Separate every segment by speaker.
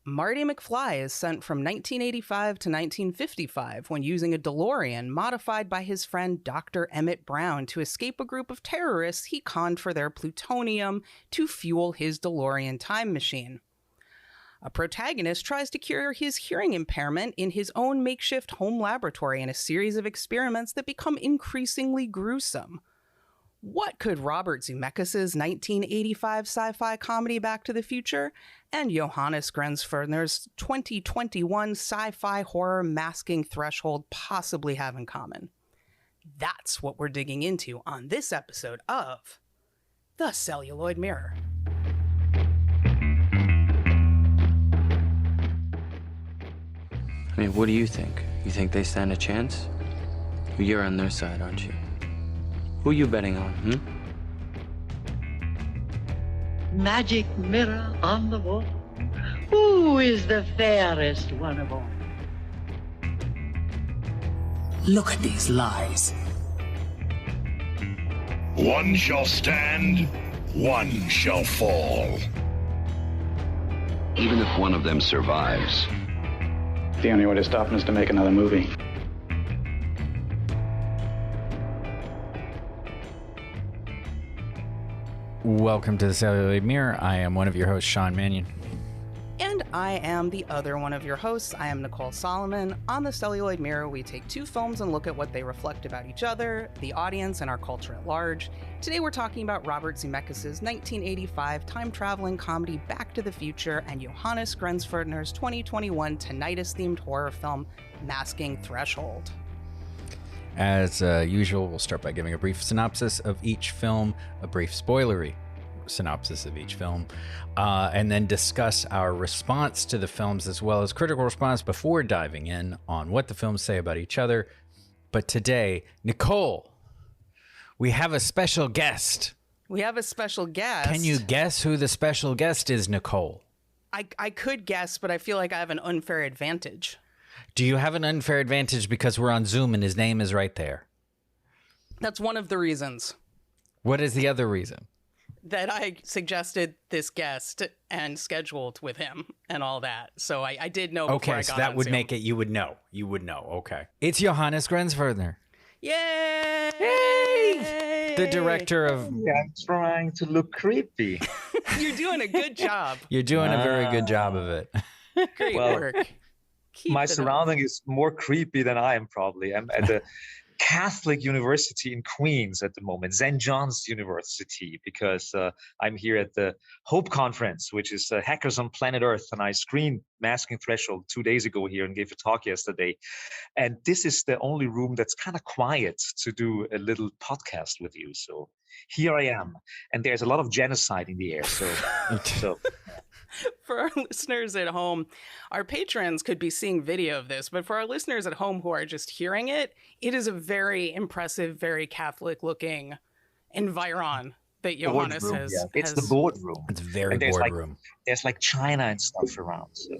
Speaker 1: Marty McFly is sent from 1985 to 1955 when using a DeLorean modified by his friend Dr. Emmett Brown to escape a group of terrorists he conned for their plutonium to fuel his DeLorean time machine. A protagonist tries to cure his hearing impairment in his own makeshift home laboratory in a series of experiments that become increasingly gruesome. What could Robert Zemeckis' 1985 sci-fi comedy Back to the Future and Johannes Grenzfurthner's 2021 sci-fi horror Masking Threshold possibly have in common? That's what we're digging into on this episode of The Celluloid Mirror.
Speaker 2: I mean, what do you think? You think they stand a chance? You're on their side, aren't you? Who are you betting on,
Speaker 3: Magic mirror on the wall, who is the fairest one of all?
Speaker 4: Look at these lies.
Speaker 5: One shall stand, one shall fall.
Speaker 6: Even if one of them survives,
Speaker 7: the only way to stop him is to make another movie.
Speaker 8: Welcome to the Celluloid Mirror. I am one of your hosts, Sean Mannion.
Speaker 1: And I am the other one of your hosts. I am Nicole Solomon. On the Celluloid Mirror, we take two films and look at what they reflect about each other, the audience, and our culture at large. Today we're talking about Robert Zemeckis' 1985 time-traveling comedy Back to the Future and Johannes Grenzfurthner's 2021 tinnitus-themed horror film Masking Threshold.
Speaker 8: As usual, we'll start by giving a brief synopsis of each film, a brief spoilery synopsis of each film, and then discuss our response to the films as well as critical response before diving in on what the films say about each other. But today, Nicole, we have a special guest.
Speaker 1: We have a special guest.
Speaker 8: Can you guess who the special guest is, Nicole?
Speaker 1: I could guess, but I feel like I have an unfair advantage.
Speaker 8: Do you have an unfair advantage because we're on Zoom and his name is right there?
Speaker 1: That's one of the reasons.
Speaker 8: What is the other reason?
Speaker 1: That I suggested this guest and scheduled with him and all that. So I did know before I got
Speaker 8: Okay, so that would
Speaker 1: Zoom.
Speaker 8: make it, you would know. You would know, okay. It's Johannes Grenzfurthner.
Speaker 1: Yay!
Speaker 8: Yay! The director of...
Speaker 9: Yeah, I'm trying to look creepy.
Speaker 1: You're doing a good job.
Speaker 8: You're doing a very good job of it.
Speaker 1: Great work. Keep
Speaker 9: My
Speaker 1: it up.
Speaker 9: surrounding is more creepy than I am, probably. I'm at the Catholic University in Queens at the moment, St. John's University, because I'm here at the Hope Conference, which is Hackers on Planet Earth. And I screened Masking Threshold 2 days ago here and gave a talk yesterday. And this is the only room that's kind of quiet to do a little podcast with you. So here I am. And there's a lot of genocide in the air. So
Speaker 1: For our listeners at home, our patrons could be seeing video of this, but for our listeners at home who are just hearing it, it is a very impressive, very Catholic-looking environ that Johannes
Speaker 9: boardroom,
Speaker 1: has.
Speaker 9: yeah. It's the boardroom.
Speaker 8: It's very
Speaker 9: And
Speaker 8: boardroom.
Speaker 9: There's like china and stuff around. So.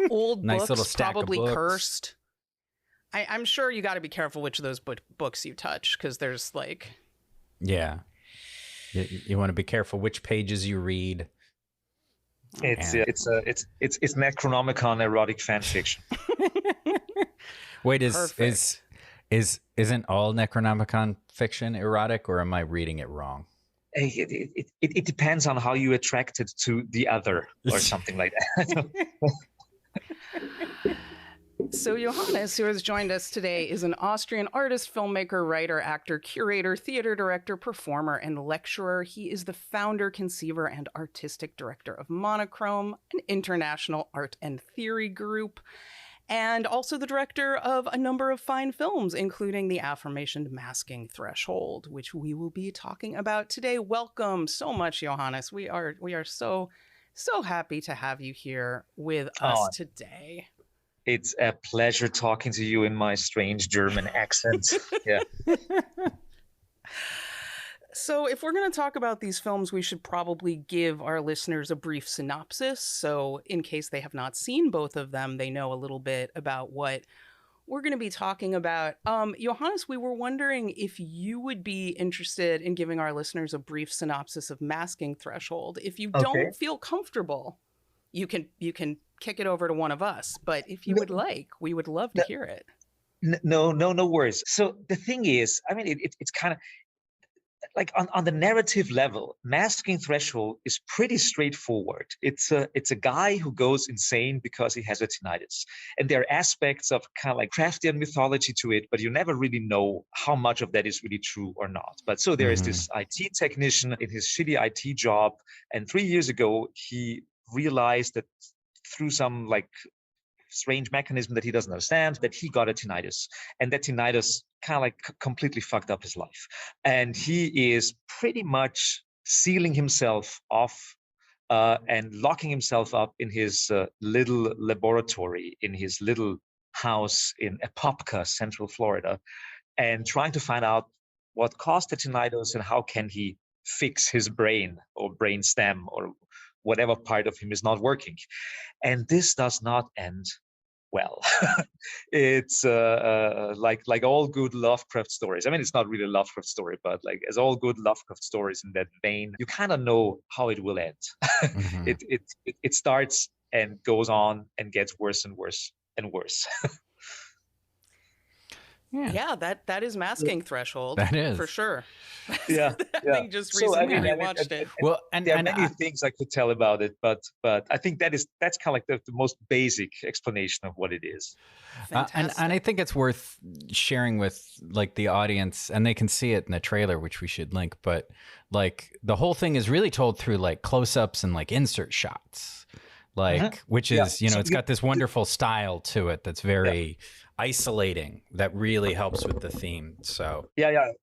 Speaker 1: Old
Speaker 8: Nice
Speaker 1: books,
Speaker 8: little stack of
Speaker 1: probably
Speaker 8: books.
Speaker 1: cursed. I'm sure you got to be careful which of those books you touch, because there's like...
Speaker 8: Yeah. You want to be careful which pages you read.
Speaker 9: It's Necronomicon erotic fan fiction.
Speaker 8: Wait,
Speaker 1: Perfect.
Speaker 8: isn't all Necronomicon fiction erotic, or am I reading it wrong?
Speaker 9: It depends on how you attract it to the other or something like that.
Speaker 1: So Johannes, who has joined us today, is an Austrian artist, filmmaker, writer, actor, curator, theater director, performer, and lecturer. He is the founder, conceiver, and artistic director of Monochrome, an international art and theory group, and also the director of a number of fine films, including the aforementioned Masking Threshold, which we will be talking about today. Welcome so much, Johannes. We are so happy to have you here with us today.
Speaker 9: It's a pleasure talking to you in my strange German accent. Yeah.
Speaker 1: So if we're going to talk about these films, we should probably give our listeners a brief synopsis. So in case they have not seen both of them, they know a little bit about what we're going to be talking about. Johannes, we were wondering if you would be interested in giving our listeners a brief synopsis of Masking Threshold. If you don't feel comfortable, you can kick it over to one of us. But if you would like, we would love to hear it.
Speaker 9: No worries. So the thing is, I mean, it's kind of like on the narrative level, Masking Threshold is pretty straightforward. It's a guy who goes insane because he has a tinnitus, and there are aspects of kind of like Craftian mythology to it, but you never really know how much of that is really true or not. But so there is this IT technician in his shitty IT job, and 3 years ago he realized that through some like strange mechanism that he doesn't understand, that he got a tinnitus, and that tinnitus kind of like completely fucked up his life. And he is pretty much sealing himself off and locking himself up in his little laboratory in his little house in Apopka, Central Florida, and trying to find out what caused the tinnitus and how can he fix his brain or brain stem or whatever part of him is not working. And this does not end well. It's like all good Lovecraft stories. I mean, it's not really a Lovecraft story, but like as all good Lovecraft stories in that vein, you kind of know how it will end. It starts and goes on and gets worse and worse and worse.
Speaker 1: Yeah, that is Masking Threshold.
Speaker 8: That is
Speaker 1: for sure.
Speaker 9: Yeah,
Speaker 1: Having just recently watched it.
Speaker 9: Well, and there are many things I could tell about it, but I think that's kind of like the most basic explanation of what it is.
Speaker 8: And I think it's worth sharing with like the audience, and they can see it in the trailer, which we should link. But like the whole thing is really told through like close-ups and like insert shots, like which is it's got this wonderful style to it that's very isolating, that really helps with the theme. So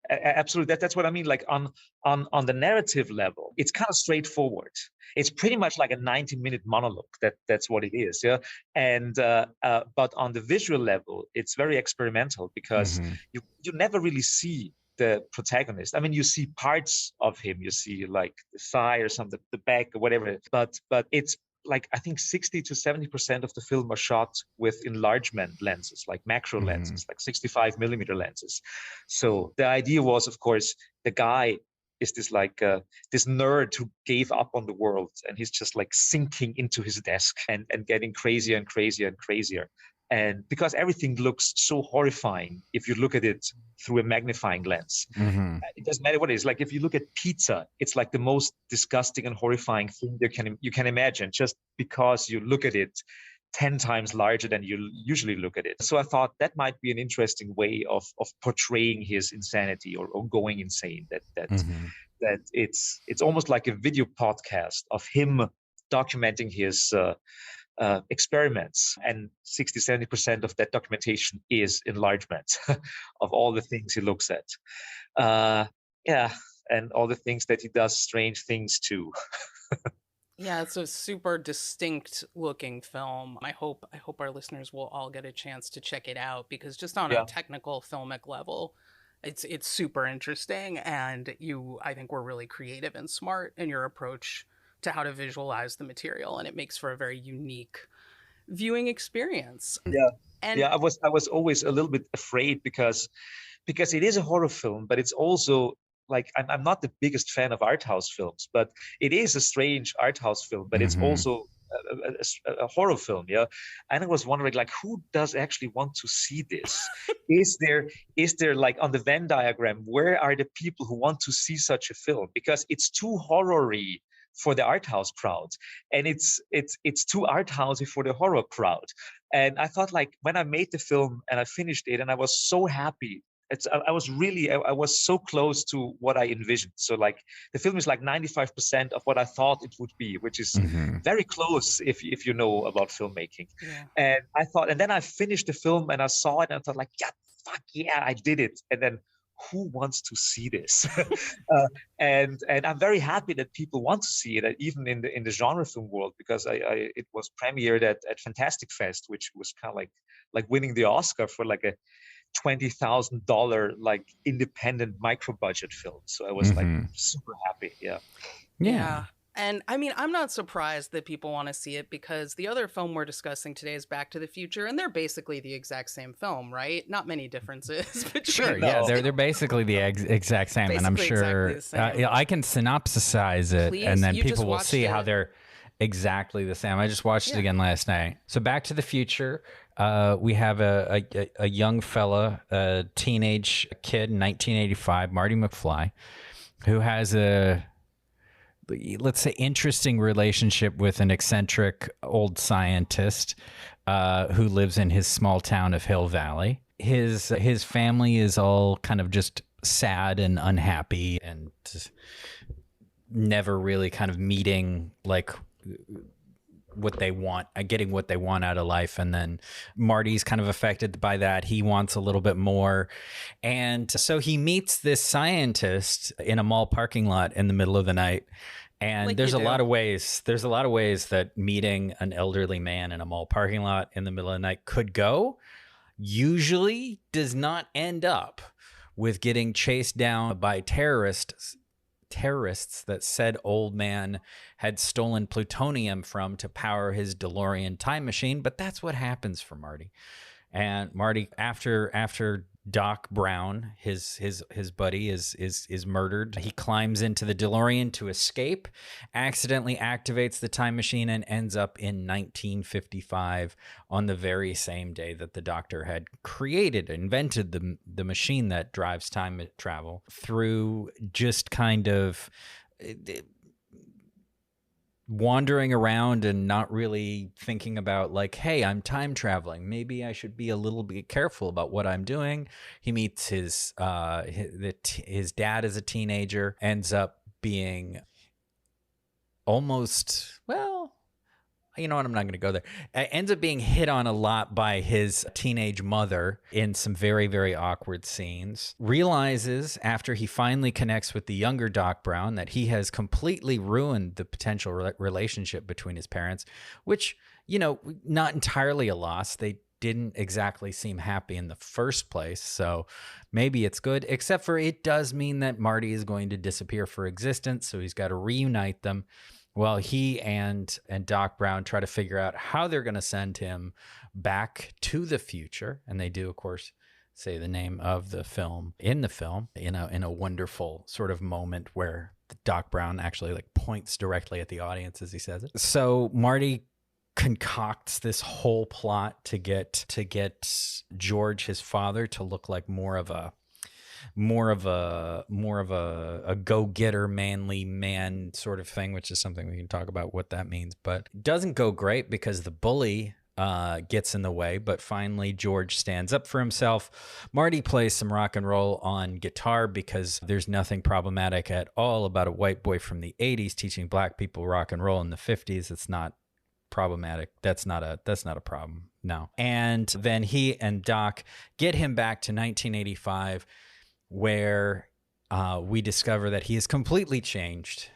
Speaker 9: absolutely, that's what I mean. Like on the narrative level, it's kind of straightforward. It's pretty much like a 90-minute monologue. That's what it is. Yeah. And but on the visual level, it's very experimental because you never really see the protagonist. I mean, you see parts of him. You see like the thigh or something, the back or whatever. But it's like I think 60 to 70% of the film are shot with enlargement lenses, like macro lenses, like 65 millimeter lenses. So the idea was, of course, the guy is this like this nerd who gave up on the world, and he's just like sinking into his desk and getting crazier and crazier and crazier. And because everything looks so horrifying if you look at it through a magnifying lens, it doesn't matter what it is. Like if you look at pizza, it's like the most disgusting and horrifying thing you can imagine, just because you look at it 10 times larger than you usually look at it. So I thought that might be an interesting way of portraying his insanity or going insane. That it's almost like a video podcast of him documenting his experiments, and 60-70% of that documentation is enlargement of all the things he looks at. And all the things that he does strange things to.
Speaker 1: Yeah, it's a super distinct looking film. I hope our listeners will all get a chance to check it out, because just on a technical filmic level, it's super interesting, and I think were really creative and smart in your approach to how to visualize the material, and it makes for a very unique viewing experience. I was always a little bit afraid because it is a horror film, but it's also like I'm not the biggest fan of art house films, but it is a strange art house film, but it's also a horror film. And I was wondering, like, who does actually want to see this? Is there like on the Venn diagram, where are the people who want to see such a film? Because it's too horror-y for the art house crowd, and it's too art housey for the horror crowd. And I thought, like, when I made the film and I finished it, and I was so happy. I was so close to what I envisioned. So like the film is like 95% of what I thought it would be, which is very close if you know about filmmaking. And I thought, and then I finished the film and I saw it and I thought, like, I did it. And then who wants to see this? And I'm very happy that people want to see it, even in the genre film world, because it was premiered at Fantastic Fest, which was kind of like winning the Oscar for like a $20,000 like independent micro budget film. So I was like super happy. Yeah. And I mean, I'm not surprised that people want to see it, because the other film we're discussing today is Back to the Future, and they're basically the exact same film, right? Not many differences.
Speaker 8: Sure, they're basically the exact same, and I'm sure
Speaker 1: exactly
Speaker 8: I can synopsisize it, and then people will see how they're exactly the same. I just watched it again last night. So Back to the Future, we have a young fella, a teenage kid in 1985, Marty McFly, who has a, let's say, interesting relationship with an eccentric old scientist who lives in his small town of Hill Valley. His family is all kind of just sad and unhappy and never really kind of meeting like what they want, getting what they want out of life. And then Marty's kind of affected by that. He wants a little bit more. And so he meets this scientist in a mall parking lot in the middle of the night. And
Speaker 1: Like
Speaker 8: there's
Speaker 1: you
Speaker 8: a
Speaker 1: do.
Speaker 8: lot of ways that meeting an elderly man in a mall parking lot in the middle of the night could go. Usually does not end up with getting chased down by terrorists that said old man had stolen plutonium from to power his DeLorean time machine. But that's what happens for Marty. And Marty, after Doc Brown, his buddy, is murdered, he climbs into the DeLorean to escape, accidentally activates the time machine, and ends up in 1955 on the very same day that the Doctor had invented the machine that drives time travel, through just kind of wandering around and not really thinking about like, hey, I'm time traveling. Maybe I should be a little bit careful about what I'm doing. He meets his dad as a teenager, ends up being almost, well, you know what, I'm not going to go there. Ends up being hit on a lot by his teenage mother in some very, very awkward scenes. Realizes after he finally connects with the younger Doc Brown that he has completely ruined the potential relationship between his parents, which, you know, not entirely a loss. They didn't exactly seem happy in the first place, so maybe it's good, except for it does mean that Marty is going to disappear for existence, so he's got to reunite them. Well, he and Doc Brown try to figure out how they're going to send him back to the future. And they do, of course, say the name of the film in a wonderful sort of moment where Doc Brown actually like points directly at the audience as he says it. So Marty concocts this whole plot to get George, his father, to look like more of a go-getter, manly man sort of thing, which is something we can talk about what that means. But it doesn't go great because the bully gets in the way, but finally George stands up for himself. Marty plays some rock and roll on guitar because there's nothing problematic at all about a white boy from the 80s teaching black people rock and roll in the 50s. It's not problematic. That's not a problem. No. And then he and Doc get him back to 1985, where we discover that he has completely changed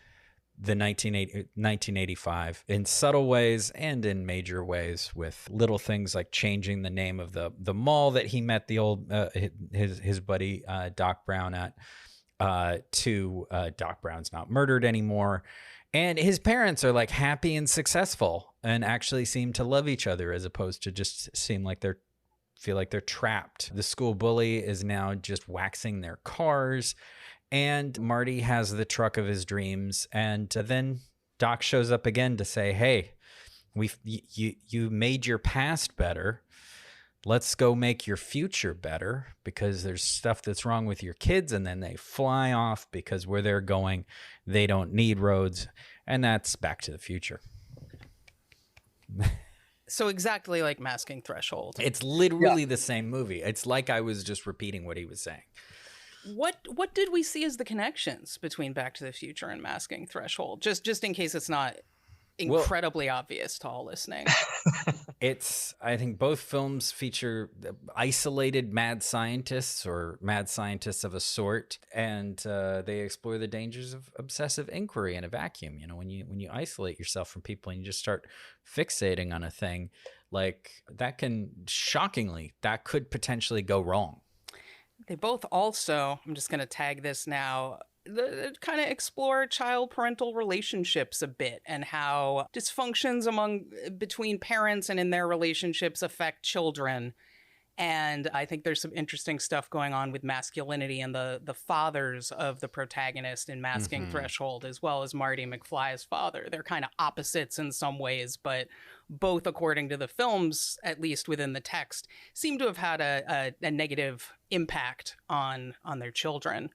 Speaker 8: the 1985 in subtle ways and in major ways, with little things like changing the name of the mall that he met the old his buddy Doc Brown at to Doc Brown's not murdered anymore. And his parents are like happy and successful and actually seem to love each other, as opposed to just feel like they're trapped. The school bully is now just waxing their cars, and Marty has the truck of his dreams. And then Doc shows up again to say, hey, you made your past better. Let's go make your future better, because there's stuff that's wrong with your kids. And then they fly off because where they're going, they don't need roads. And that's Back to the Future.
Speaker 1: So exactly like Masking Threshold.
Speaker 8: It's literally the same movie. It's like I was just repeating what he was saying.
Speaker 1: What did we see as the connections between Back to the Future and Masking Threshold? Just in case it's not incredibly obvious to all listening.
Speaker 8: I think both films feature isolated mad scientists or mad scientists of a sort, and they explore the dangers of obsessive inquiry in a vacuum. You know, when you isolate yourself from people and you just start fixating on a thing, like that could potentially go wrong.
Speaker 1: They both also, I'm just going to tag this now, kind of explore child-parental relationships a bit, and how dysfunctions between parents and in their relationships affect children. And I think there's some interesting stuff going on with masculinity and the fathers of the protagonist in Masking Threshold, as well as Marty McFly's father. They're kind of opposites in some ways, but both, according to the films, at least within the text, seem to have had a negative impact on their children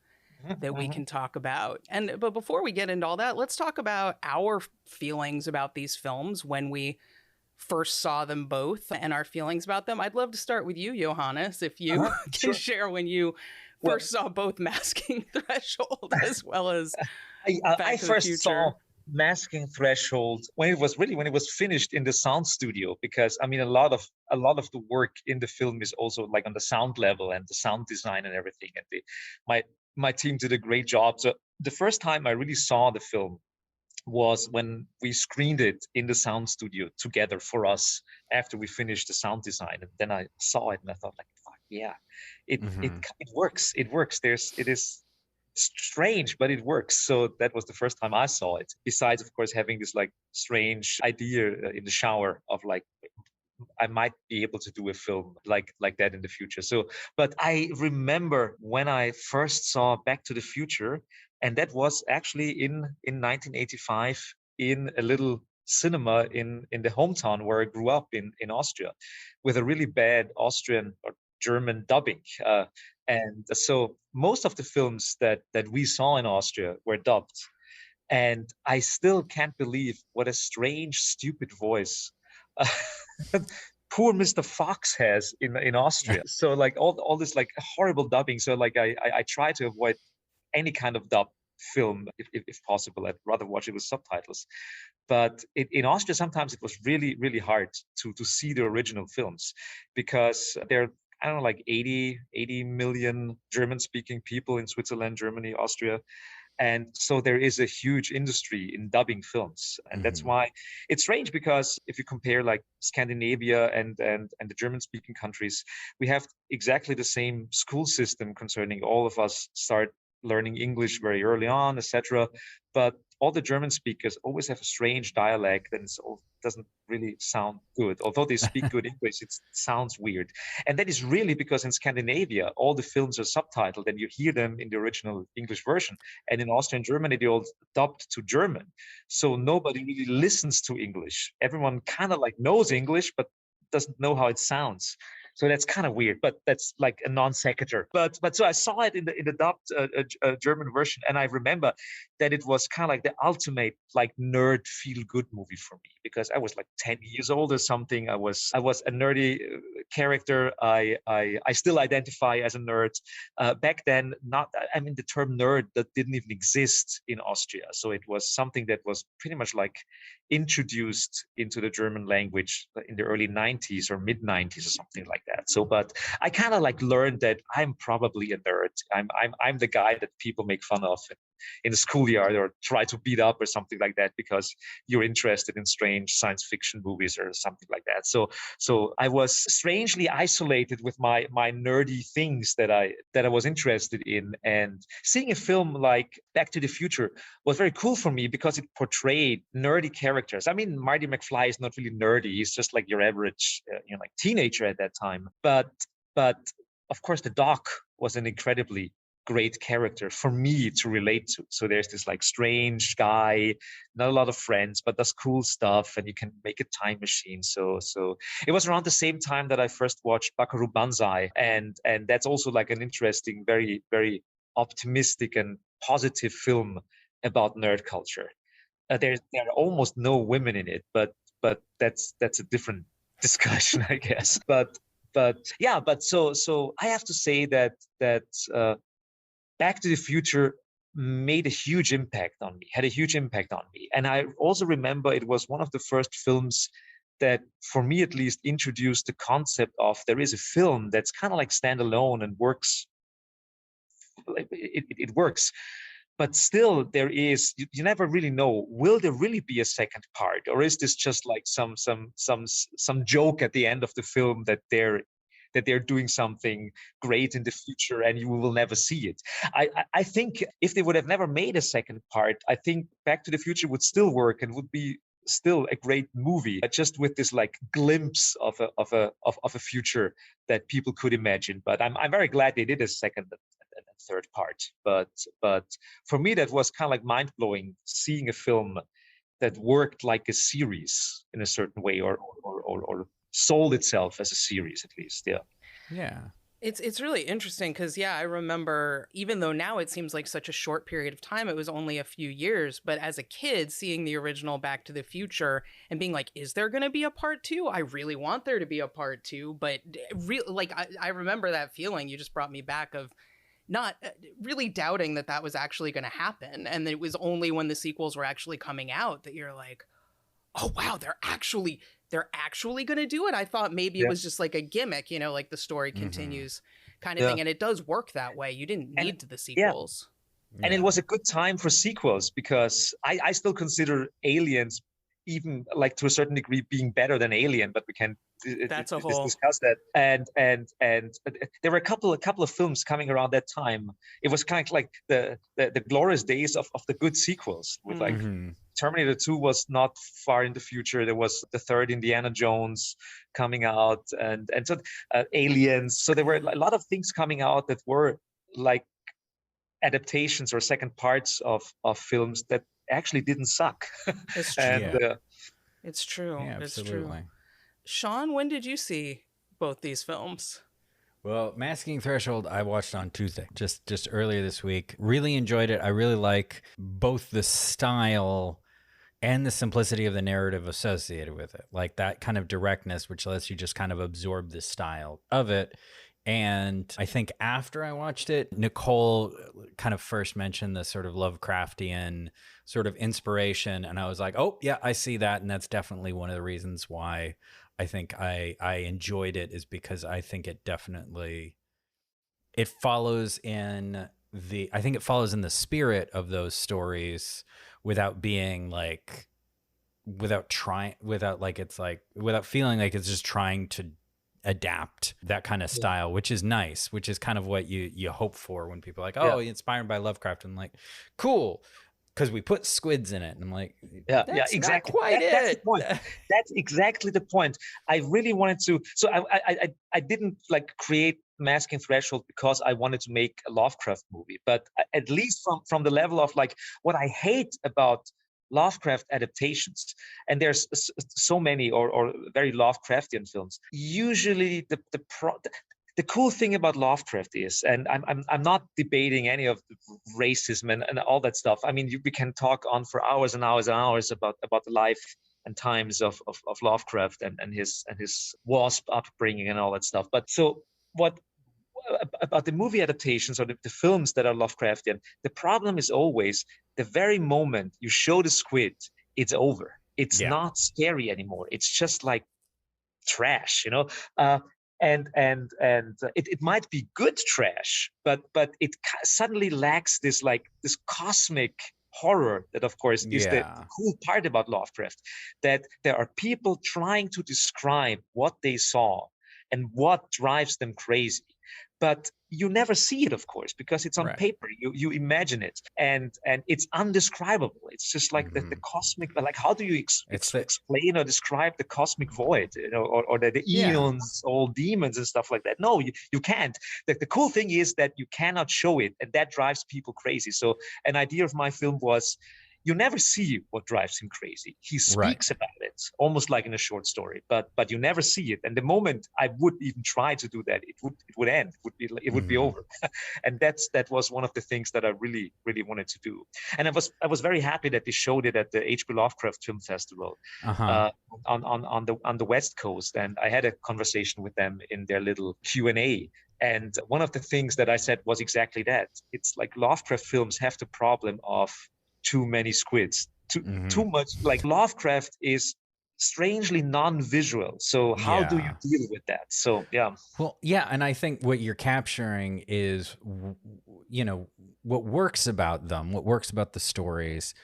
Speaker 1: that we can talk about. But before we get into all that, let's talk about our feelings about these films when we first saw them both and our feelings about them. I'd love to start with you, Johannes, if you can share when you first saw both Masking Threshold as well as
Speaker 9: I first saw Masking Threshold when it was finished in the sound studio, because I mean a lot of the work in the film is also like on the sound level and the sound design and everything, and my team did a great job. So the first time I really saw the film was when we screened it in the sound studio together for us after we finished the sound design. And then I saw it and I thought, like, fuck yeah, it works. It works. It is strange, but it works. So that was the first time I saw it. Besides, of course, having this like strange idea in the shower of like, I might be able to do a film like that in the future. So, but I remember when I first saw Back to the Future, and that was actually in 1985 in a little cinema in the hometown where I grew up in Austria, with a really bad Austrian or German dubbing. And so most of the films that we saw in Austria were dubbed. And I still can't believe what a strange, stupid voice poor Mr. Fox has in Austria. So like all this like horrible dubbing. So like I try to avoid any kind of dub film if possible. I'd rather watch it with subtitles. But in Austria, sometimes it was really, really hard to see the original films, because there are, I don't know, like 80 million German-speaking people in Switzerland, Germany, Austria. And so there is a huge industry in dubbing films. And that's why it's strange, because if you compare like Scandinavia and the German-speaking countries, we have exactly the same school system concerning all of us start learning English very early on, etc. But all the German speakers always have a strange dialect and doesn't really sound good. Although they speak good English, it sounds weird. And that is really because in Scandinavia, all the films are subtitled and you hear them in the original English version. And in Austria and Germany, they all dubbed to German. So nobody really listens to English. Everyone kind of like knows English, but doesn't know how it sounds. So that's kind of weird, but that's like a non sequitur. But so I saw it in the dubbed German version, and I remember that it was kind of like the ultimate like nerd feel good movie for me, because I was like 10 years old or something. I was a nerdy character. I still identify as a nerd. Back then, the term nerd that didn't even exist in Austria. So it was something that was pretty much like introduced into the German language in the early 90s or mid 90s or something like that. So, but I kind of like learned that I'm probably a nerd. I'm the guy that people make fun of in the schoolyard or try to beat up or something like that, because you're interested in strange science fiction movies or something like that. So I was strangely isolated with my nerdy things that I was interested in, and seeing a film like Back to the Future was very cool for me because it portrayed nerdy characters. I mean, Marty McFly is not really nerdy; he's just like your average, like teenager at that time. But of course, the Doc was an incredibly great character for me to relate to. So there's this like strange guy, not a lot of friends, but does cool stuff, and you can make a time machine. So it was around the same time that I first watched Buckaroo Banzai, and that's also like an interesting, very, very optimistic and positive film about nerd culture. There are almost no women in it, but that's a different discussion, I guess. But so I have to say that Back to the Future had a huge impact on me. And I also remember it was one of the first films that, for me at least, introduced the concept of there is a film that's kind of like standalone and works. It works. But still, there is, you never really know, will there really be a second part? Or is this just like some joke at the end of the film that they're doing something great in the future and you will never see it? I think if they would have never made a second part, I think Back to the Future would still work and would be still a great movie, just with this like glimpse of a future that people could imagine. But I'm very glad they did a second and third part. But for me, that was kind of like mind blowing, seeing a film that worked like a series in a certain way, or sold itself as a series at least. Yeah.
Speaker 8: Yeah.
Speaker 1: It's really interesting because, yeah, I remember, even though now it seems like such a short period of time, it was only a few years, but as a kid, seeing the original Back to the Future and being like, is there going to be a part two? I really want there to be a part two, but like, I remember that feeling. You just brought me back of not really doubting that that was actually going to happen. And it was only when the sequels were actually coming out that you're like, oh, wow, they're actually going to do it. I thought maybe it was just like a gimmick, you know, like the story continues kind of thing. And it does work that way. You didn't need the sequels.
Speaker 9: Yeah. And it was a good time for sequels because I still consider Aliens, even like to a certain degree, being better than Alien, but we can discuss that. And there were a couple of films coming around that time. It was kind of like the glorious days of the good sequels with like Terminator 2 was not far in the future. There was the third Indiana Jones coming out, and so Aliens. So there were a lot of things coming out that were like adaptations or second parts of films that actually didn't suck.
Speaker 1: It's true. It's true.
Speaker 8: Yeah,
Speaker 1: it's
Speaker 8: absolutely.
Speaker 1: true. Sean, when did you see both these films?
Speaker 8: Well, Masking Threshold, I watched on Tuesday, just earlier this week. Really enjoyed it. I really like both the style and the simplicity of the narrative associated with it. Like that kind of directness, which lets you just kind of absorb the style of it. And I think after I watched it, Nicole kind of first mentioned the sort of Lovecraftian sort of inspiration. And I was like, oh, yeah, I see that. And that's definitely one of the reasons why I think I enjoyed it, is because I think it definitely, it follows in the spirit of those stories without being like, without feeling like it's just trying to adapt that kind of style, which is nice, which is kind of what you hope for when people are like, oh, inspired by Lovecraft. And I'm like, cool, because we put squids in it. And I'm like,
Speaker 9: that's exactly. That's the point. That's exactly the point. I really wanted to. So I didn't like create Masking Threshold because I wanted to make a Lovecraft movie, but at least from the level of like what I hate about Lovecraft adaptations, and there's so many or very Lovecraftian films. Usually the cool thing about Lovecraft is, and I'm not debating any of the racism and all that stuff. I mean, we can talk on for hours and hours and hours about the life and times of Lovecraft and his WASP upbringing and all that stuff. But so what about the movie adaptations or the films that are Lovecraftian, the problem is always the very moment you show the squid, it's over. It's not scary anymore. It's just like trash, you know. And it might be good trash, but it suddenly lacks this cosmic horror that, of course, is the cool part about Lovecraft, that there are people trying to describe what they saw and what drives them crazy. But you never see it, of course, because it's on paper. You imagine it, and it's undescribable. It's just like the cosmic. Like, how do you explain or describe the cosmic void, you know, or the eons, all demons and stuff like that? No, you can't. The cool thing is that you cannot show it, and that drives people crazy. So, an idea of my film was, you never see what drives him crazy. He speaks about it almost like in a short story, but you never see it. And the moment I would even try to do that, it would end. It would be over. And that was one of the things that I really, really wanted to do. And I was very happy that they showed it at the H.P. Lovecraft Film Festival on the West Coast. And I had a conversation with them in their little Q&A. And one of the things that I said was exactly that. It's like Lovecraft films have the problem of too many squids, too much. Like, Lovecraft is strangely non-visual. So how do you deal with that? So
Speaker 8: and I think what you're capturing is, you know, what works about them, what works about the stories,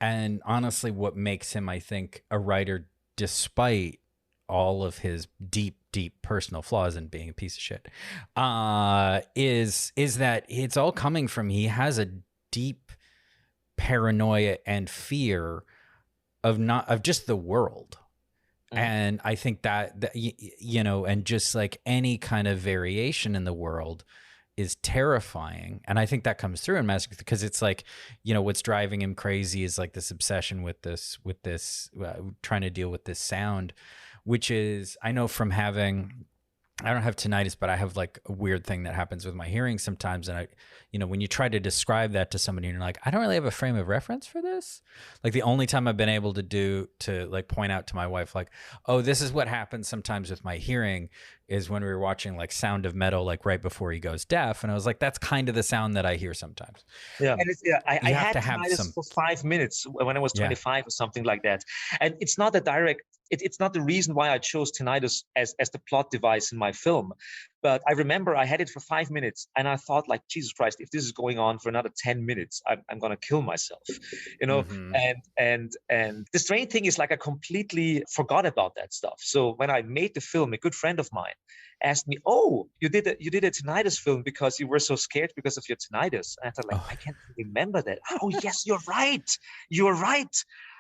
Speaker 8: and honestly what makes him, I think, a writer despite all of his deep personal flaws and being a piece of shit, is that it's all coming from, he has a deep paranoia and fear of just the world. And I think that you know, and just like any kind of variation in the world is terrifying. And I think that comes through in Massacre, because it's like, you know, what's driving him crazy is like this obsession with this trying to deal with this sound, which is, I know from having, I don't have tinnitus, but I have like a weird thing that happens with my hearing sometimes. And I, you know, when you try to describe that to somebody and you're like, I don't really have a frame of reference for this. Like the only time I've been able to like point out to my wife, like, oh, this is what happens sometimes with my hearing, is when we were watching like Sound of Metal, like right before he goes deaf. And I was like, that's kind of the sound that I hear sometimes.
Speaker 9: Yeah. And it's, I had
Speaker 8: to have
Speaker 9: tinnitus for 5 minutes when I was 25 or something like that. And it's not a direct, it's not the reason why I chose tinnitus as the plot device in my film. But I remember I had it for 5 minutes and I thought, like, Jesus Christ, if this is going on for another 10 minutes, I'm going to kill myself, you know? And the strange thing is, like, I completely forgot about that stuff. So when I made the film, a good friend of mine asked me, oh, you did a tinnitus film because you were so scared because of your tinnitus. And I thought, like, I can't remember that. Oh, yes, you're right. You're right.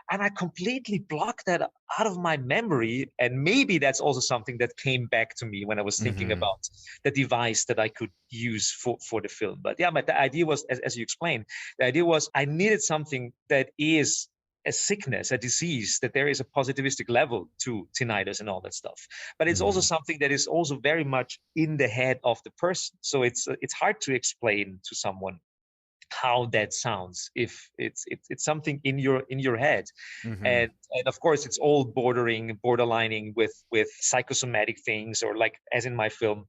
Speaker 9: And I completely blocked that out of my memory. And maybe that's also something that came back to me when I was thinking about the device that I could use for the film. But yeah, but the idea was, as you explained, the idea was I needed something that is a sickness, a disease, that there is a positivistic level to tinnitus and all that stuff. But it's also something that is also very much in the head of the person. So it's hard to explain to someone how that sounds if it's something in your head. And of course it's all borderlining with psychosomatic things, or like as in my film,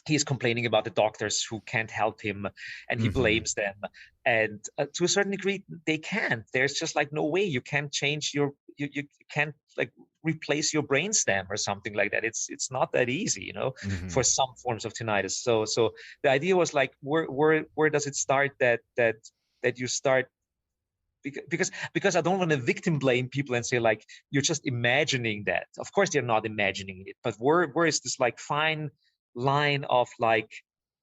Speaker 9: he's complaining about the doctors who can't help him and he blames them, and to a certain degree they can't. There's just like no way you can change you can't like replace your brainstem or something like that. It's not that easy, you know, for some forms of tinnitus. So the idea was like, where does it start that you start, because I don't want to victim blame people and say like you're just imagining that. Of course they're not imagining it, but where is this like fine line of like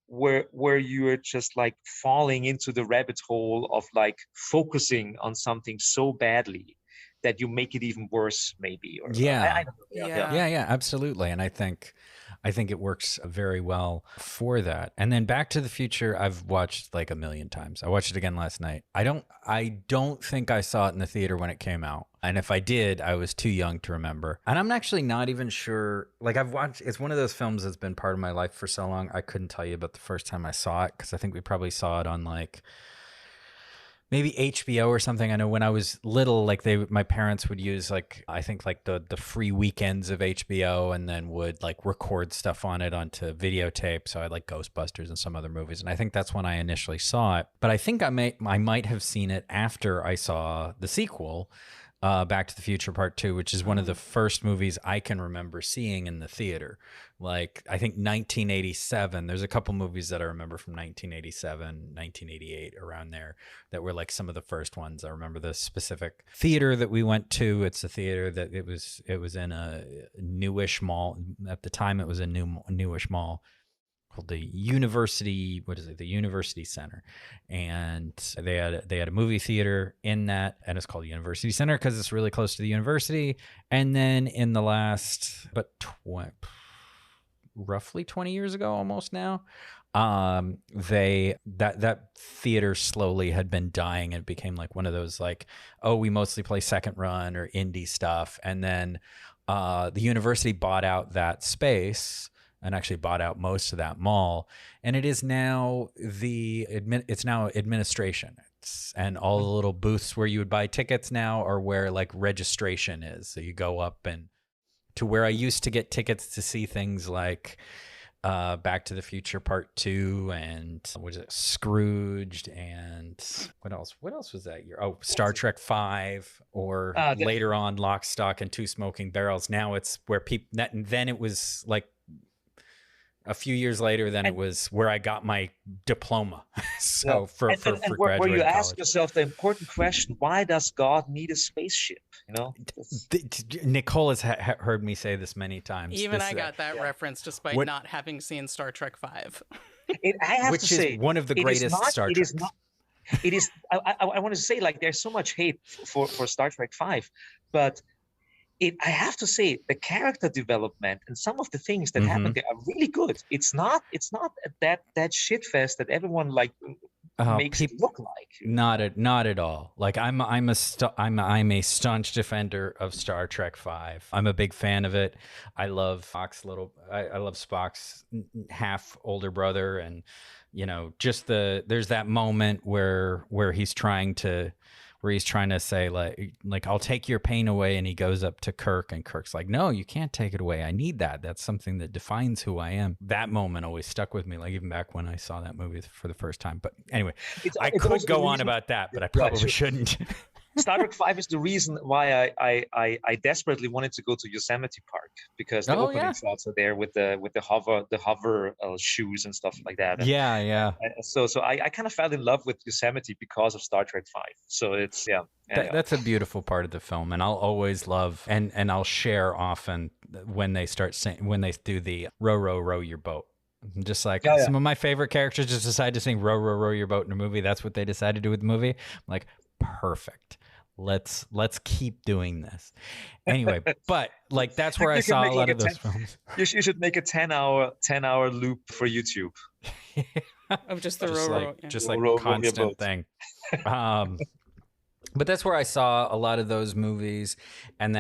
Speaker 9: where you're just like falling into the rabbit hole of like focusing on something so badly that you make it even worse, maybe. Or I don't know.
Speaker 8: Yeah, absolutely. And I think it works very well for that. And then Back to the Future, I've watched like 1 million times. I watched it again last night. I don't think I saw it in the theater when it came out. And if I did, I was too young to remember. And I'm actually not even sure. Like it's one of those films that's been part of my life for so long. I couldn't tell you about the first time I saw it, because I think we probably saw it on like maybe HBO or something. I know when I was little, like my parents would use like, I think like the free weekends of HBO, and then would like record stuff on it onto videotape. So I had like Ghostbusters and some other movies. And I think that's when I initially saw it. But I think I might have seen it after I saw the sequel, Back to the Future Part 2, which is one of the first movies I can remember seeing in the theater. Like, I think 1987, there's a couple movies that I remember from 1987, 1988, around there, that were like some of the first ones. I remember the specific theater that we went to. It's a theater that it was in a newish mall. At the time, it was a newish mall called the University, the University Center. And they had a movie theater in that, and it's called University Center because it's really close to the university. And then in the last, roughly 20 years ago, almost now, that theater slowly had been dying, and it became like one of those like, oh, we mostly play second run or indie stuff. And then the university bought out that space and actually bought out most of that mall, and it is now administration. And all the little booths where you would buy tickets now are where like registration is. So you go up and to where I used to get tickets to see things like Back to the Future Part 2 and Scrooged, and what else was that year? Oh, Star Trek 5, or later on Lock, Stock, and Two Smoking Barrels. Now it's where people, then it was like a few years later, then it was where I got my diploma. So for graduate
Speaker 9: where you ask
Speaker 8: college.
Speaker 9: yourself the important question: why does God need a spaceship? You know,
Speaker 8: Nicole has heard me say this many times.
Speaker 1: Even I got that reference despite not having seen Star Trek 5.
Speaker 9: I have
Speaker 8: which
Speaker 9: to say,
Speaker 8: is one of the greatest Star Treks.
Speaker 9: It is. I want to say, like, there's so much hate for Star Trek V, but I have to say the character development and some of the things that happen there are really good. It's not that shit fest that everyone like makes it look like.
Speaker 8: Not at all. Like I'm a staunch defender of Star Trek V. I'm a big fan of it. I love I love Spock's half older brother, and just there's that moment where he's trying to say like I'll take your pain away, and he goes up to Kirk, and Kirk's like, no, you can't take it away. I need that. That's something that defines who I am. That moment always stuck with me, like even back when I saw that movie for the first time. But anyway, I could go on about that, but I probably shouldn't.
Speaker 9: Star Trek V is the reason why I desperately wanted to go to Yosemite Park, because the opening shots are there with the hover shoes and stuff like that. And, and so I kind of fell in love with Yosemite because of Star Trek V. So it's
Speaker 8: that's a beautiful part of the film, and I'll always love and I'll share often when they do the row your boat. Just like some of my favorite characters just decide to sing row your boat in a movie. That's what they decided to do with the movie. I'm like, perfect. Let's keep doing this. Anyway, but like that's where I saw a lot of those films.
Speaker 9: You should make a 10-hour loop for YouTube.
Speaker 1: Of just the
Speaker 8: just like constant thing. But that's where I saw a lot of those movies, and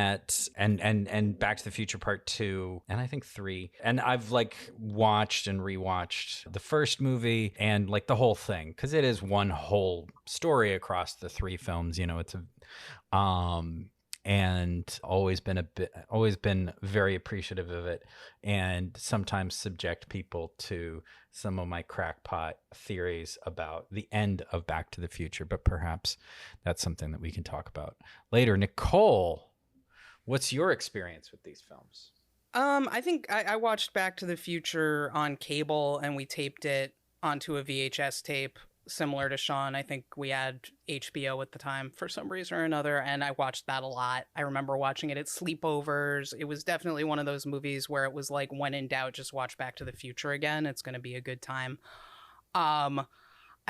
Speaker 8: and Back to the Future Part 2, and I think 3. And I've like watched and rewatched the first movie and like the whole thing, because it is one whole story across the 3 films. It's and always been very appreciative of it, and sometimes subject people to some of my crackpot theories about the end of Back to the Future, but perhaps that's something that we can talk about later. Nicole, what's your experience with these films?
Speaker 1: I think I watched Back to the Future on cable, and we taped it onto a VHS tape. Similar to Sean, I think we had HBO at the time for some reason or another, and I watched that a lot. I remember watching it at sleepovers. It was definitely one of those movies where it was like, when in doubt, just watch Back to the Future again. It's going to be a good time. I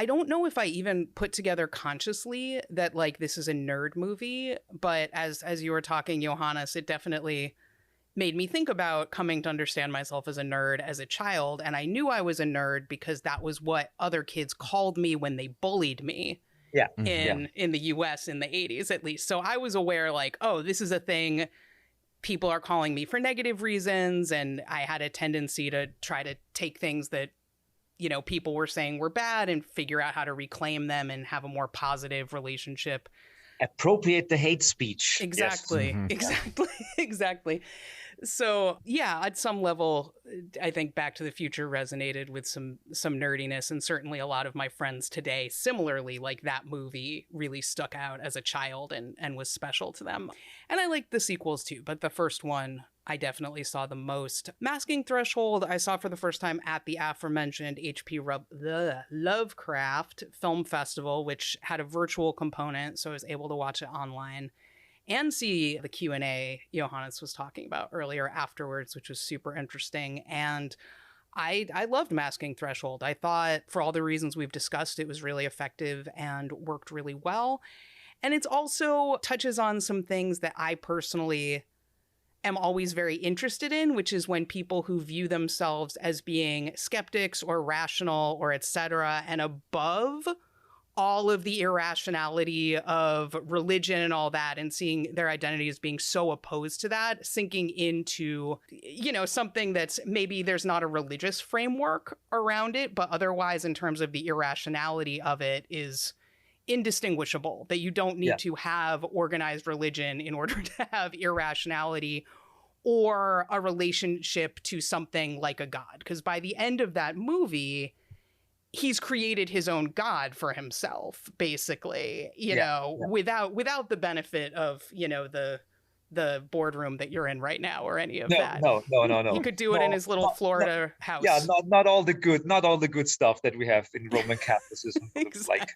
Speaker 1: don't know if I even put together consciously that like this is a nerd movie, but as you were talking, Johannes, it definitely made me think about coming to understand myself as a nerd as a child. And I knew I was a nerd because that was what other kids called me when they bullied me in the US in the 80s, at least. So I was aware like, oh, this is a thing. People are calling me for negative reasons. And I had a tendency to try to take things that, people were saying were bad and figure out how to reclaim them and have a more positive relationship.
Speaker 9: Appropriate the hate speech.
Speaker 1: Exactly. Yes. Exactly. So yeah, at some level, I think Back to the Future resonated with some nerdiness, and certainly a lot of my friends today, similarly, like that movie really stuck out as a child and was special to them. And I like the sequels too, but the first one I definitely saw the most. Masking Threshold, I saw for the first time at the aforementioned H.P. Lovecraft Film Festival, which had a virtual component, so I was able to watch it online and see the Q&A Johannes was talking about earlier afterwards, which was super interesting. And I loved Masking Threshold. I thought, for all the reasons we've discussed, it was really effective and worked really well. And it also touches on some things that I personally am always very interested in, which is when people who view themselves as being skeptics or rational or etc. and above all of the irrationality of religion and all that, and seeing their identity as being so opposed to that, sinking into, something that's maybe there's not a religious framework around it, but otherwise in terms of the irrationality of it is indistinguishable, that you don't need to have organized religion in order to have irrationality or a relationship to something like a god. Because by the end of that movie, he's created his own god for himself, basically, without the benefit of, the boardroom that you're in right now or any of that.
Speaker 9: No.
Speaker 1: He could do it in his little Florida house.
Speaker 9: Yeah, not all the good stuff that we have in Roman Catholicism, like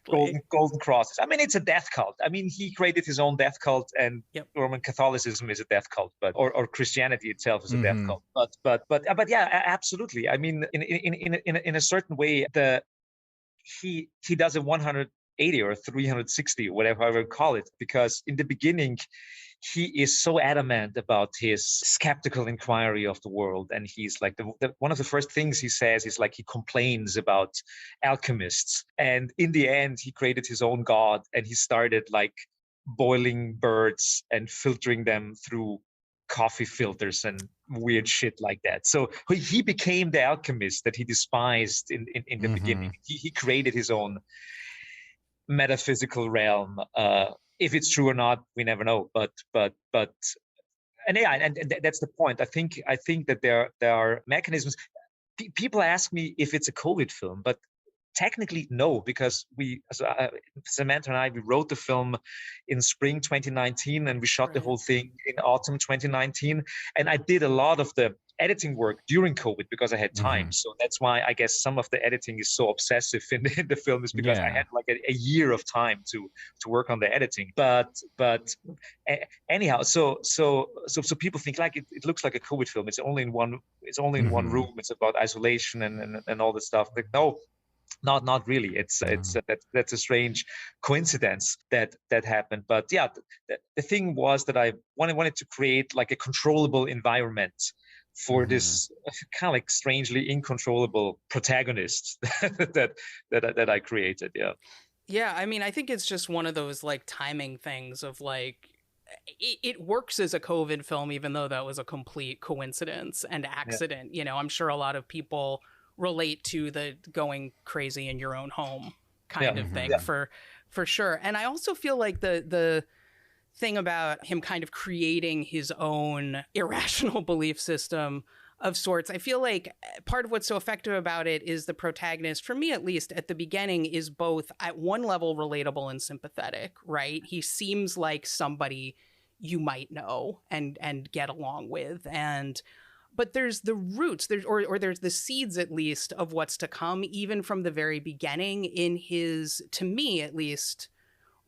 Speaker 9: golden crosses. I mean, it's a death cult. I mean, he created his own death cult, and Roman Catholicism is a death cult, but or Christianity itself is a death cult. But yeah, absolutely. I mean, in a certain way, he does a 100 380 or 360, whatever I will call it, because in the beginning, he is so adamant about his skeptical inquiry of the world. And he's like, one of the first things he says is like, he complains about alchemists. And in the end, he created his own god, and he started like boiling birds and filtering them through coffee filters and weird shit like that. So he became the alchemist that he despised in the beginning. He created his own metaphysical realm. If it's true or not, we never know. But and yeah, and that's the point. I think that there are mechanisms. People ask me if it's a COVID film, but technically no, because Samantha and I, we wrote the film in spring 2019, and we shot the whole thing in autumn 2019. And I did a lot of the editing work during COVID because I had time. So that's why I guess some of the editing is so obsessive in the film, is because I had like a year of time to work on the editing. But anyhow, so people think like it looks like a COVID film. It's only in one room. It's about isolation and all this stuff. Like, no. Not really. That's a strange coincidence that happened. But yeah, the thing was that I wanted to create like a controllable environment for this kind of like strangely incontrollable protagonist that I created.
Speaker 1: Yeah, I mean, I think it's just one of those like timing things of like it works as a COVID film, even though that was a complete coincidence and accident. You know, I'm sure a lot of people relate to the going crazy in your own home kind of thing for sure. And I also feel like the thing about him kind of creating his own irrational belief system of sorts, I feel like part of what's so effective about it is the protagonist, for me at least, at the beginning is both at one level relatable and sympathetic, right? He seems like somebody you might know and get along with, but there's the roots, or there's the seeds at least of what's to come, even from the very beginning in his, to me at least,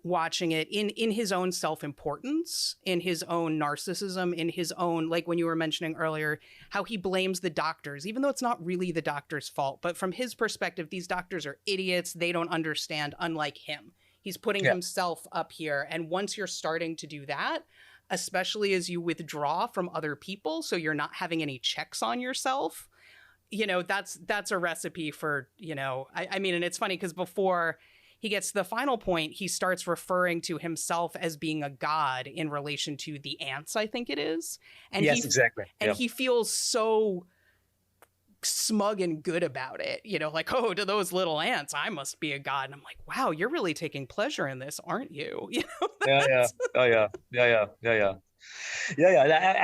Speaker 1: watching it in his own self-importance, in his own narcissism, in his own, like when you were mentioning earlier, how he blames the doctors, even though it's not really the doctor's fault. But from his perspective, these doctors are idiots. They don't understand, unlike him. He's putting himself up here. And once you're starting to do that, especially as you withdraw from other people, so you're not having any checks on yourself, you know, that's a recipe for, you know, I mean, and it's funny because before he gets to the final point, he starts referring to himself as being a god in relation to the ants, I think it is. And
Speaker 9: exactly.
Speaker 1: And he feels so smug and good about it, you know, like, oh, to those little ants, I must be a god. And I'm like, wow, you're really taking pleasure in this, aren't you? You know,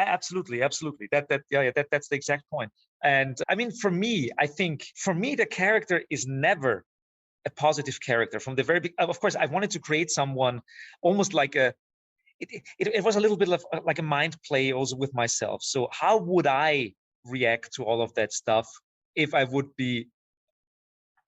Speaker 9: absolutely. That's the exact point. And I mean, for me, the character is never a positive character from the very beginning. Of course, I wanted to create someone almost like it was a little bit of like a mind play also with myself. So how would I react to all of that stuff if I would be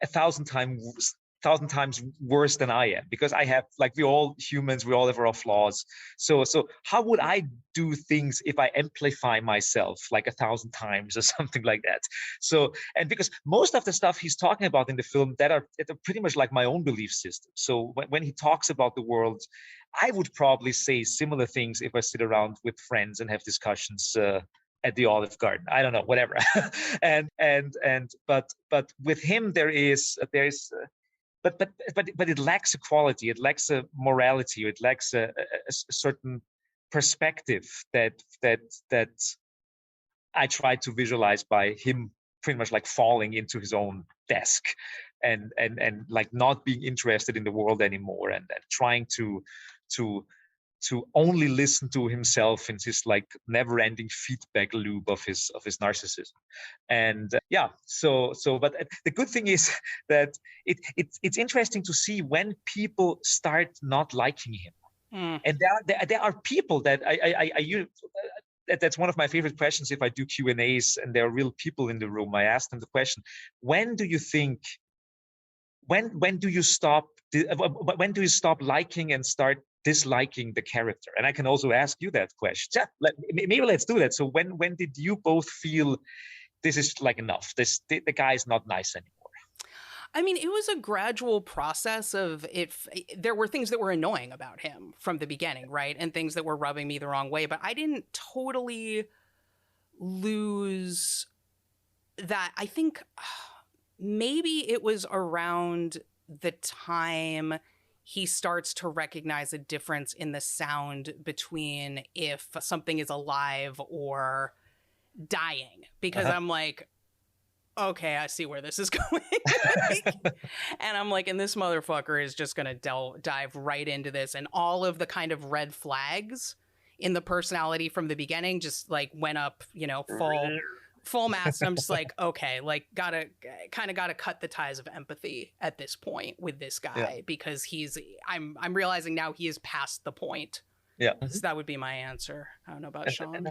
Speaker 9: 1,000 times worse than I am? Because I have, like, we all humans, we all have our flaws. So how would I do things if I amplify myself like 1,000 times or something like that? So, and because most of the stuff he's talking about in the film that are pretty much like my own belief system. So when he talks about the world, I would probably say similar things if I sit around with friends and have discussions at the Olive Garden. I don't know, whatever. but with him there is but it lacks a quality, it lacks a morality, it lacks a certain perspective that I try to visualize by him pretty much like falling into his own desk and like not being interested in the world anymore and trying to only listen to himself in his like never-ending feedback loop of his narcissism. And but the good thing is that it's interesting to see when people start not liking him. And there are people that that's one of my favorite questions if I do Q&As and there are real people in the room. I ask them the question, when do you stop liking and start disliking the character? And I can also ask you that question. Yeah, maybe let's do that. So when did you both feel this is like enough? The guy is not nice anymore?
Speaker 1: I mean, it was a gradual process of if there were things that were annoying about him from the beginning, right? And things that were rubbing me the wrong way, but I didn't totally lose that. I think maybe it was around the time he starts to recognize a difference in the sound between if something is alive or dying, because I'm like, okay, I see where this is going. And I'm like, and this motherfucker is just going to dive right into this. And all of the kind of red flags in the personality from the beginning just like went up, you know, full mast. And I'm just like, okay, like gotta cut the ties of empathy at this point with this guy, because I'm realizing now he is past the point. Yeah. So that would be my answer. I don't know about Sean.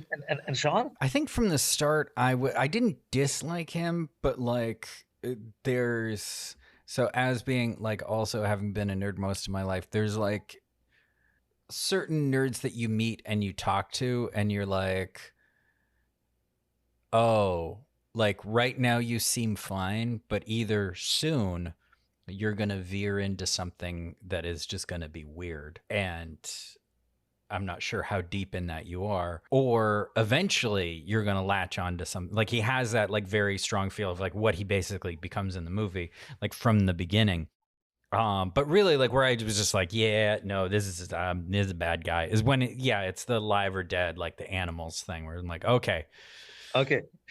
Speaker 9: And Sean?
Speaker 8: I think from the start, I didn't dislike him, but like so as being like also having been a nerd most of my life, there's like certain nerds that you meet and you talk to and you're like, oh, like right now you seem fine, but either soon you're going to veer into something that is just going to be weird. And I'm not sure how deep in that you are, or eventually you're going to latch on to something. Like he has that like very strong feel of like what he basically becomes in the movie, like from the beginning. But really like where I was just like, yeah, no, this is a bad guy is when it's the live or dead, like the animals thing where I'm like, okay,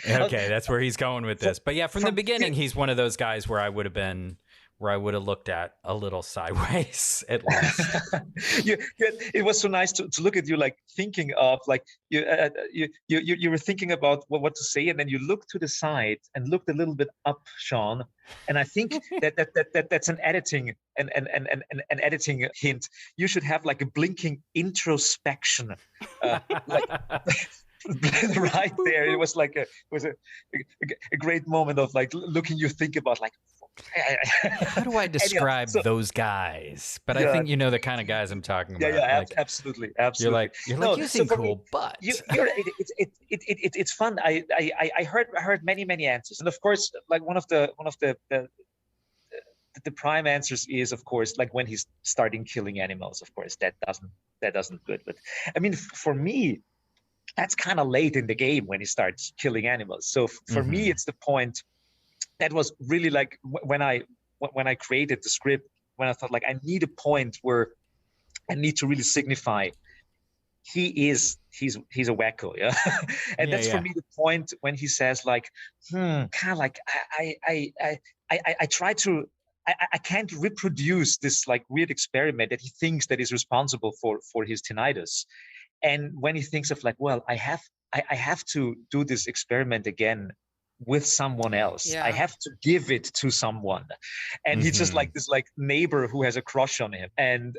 Speaker 8: that's where he's going with this. But yeah, from the beginning, he's one of those guys where I would have looked at a little sideways at least.
Speaker 9: It was so nice to look at you, like thinking of like you were thinking about what to say, and then you looked to the side and looked a little bit up, Sean. And I think that's an editing an editing hint. You should have like a blinking introspection, like. Right there, it was like a great moment of like looking. You think about like,
Speaker 8: how do I describe those guys? But I think you know the kind of guys I'm talking about.
Speaker 9: Yeah,
Speaker 8: like,
Speaker 9: absolutely.
Speaker 8: You're like you seem cool, but
Speaker 9: it's fun. I heard many answers, and of course, like one of the prime answers is of course like when he's starting killing animals. Of course, that doesn't good. But I mean, for me, that's kind of late in the game when he starts killing animals. So for me, it's the point that was really like when I created the script, when I thought like I need a point where I need to really signify he's a wacko, yeah. And that's for me the point when he says like, kind of like I try to. I can't reproduce this like weird experiment that he thinks that is responsible for his tinnitus. And when he thinks of like, well, I have to do this experiment again with someone else. Yeah. I have to give it to someone. And he's just like this like neighbor who has a crush on him. And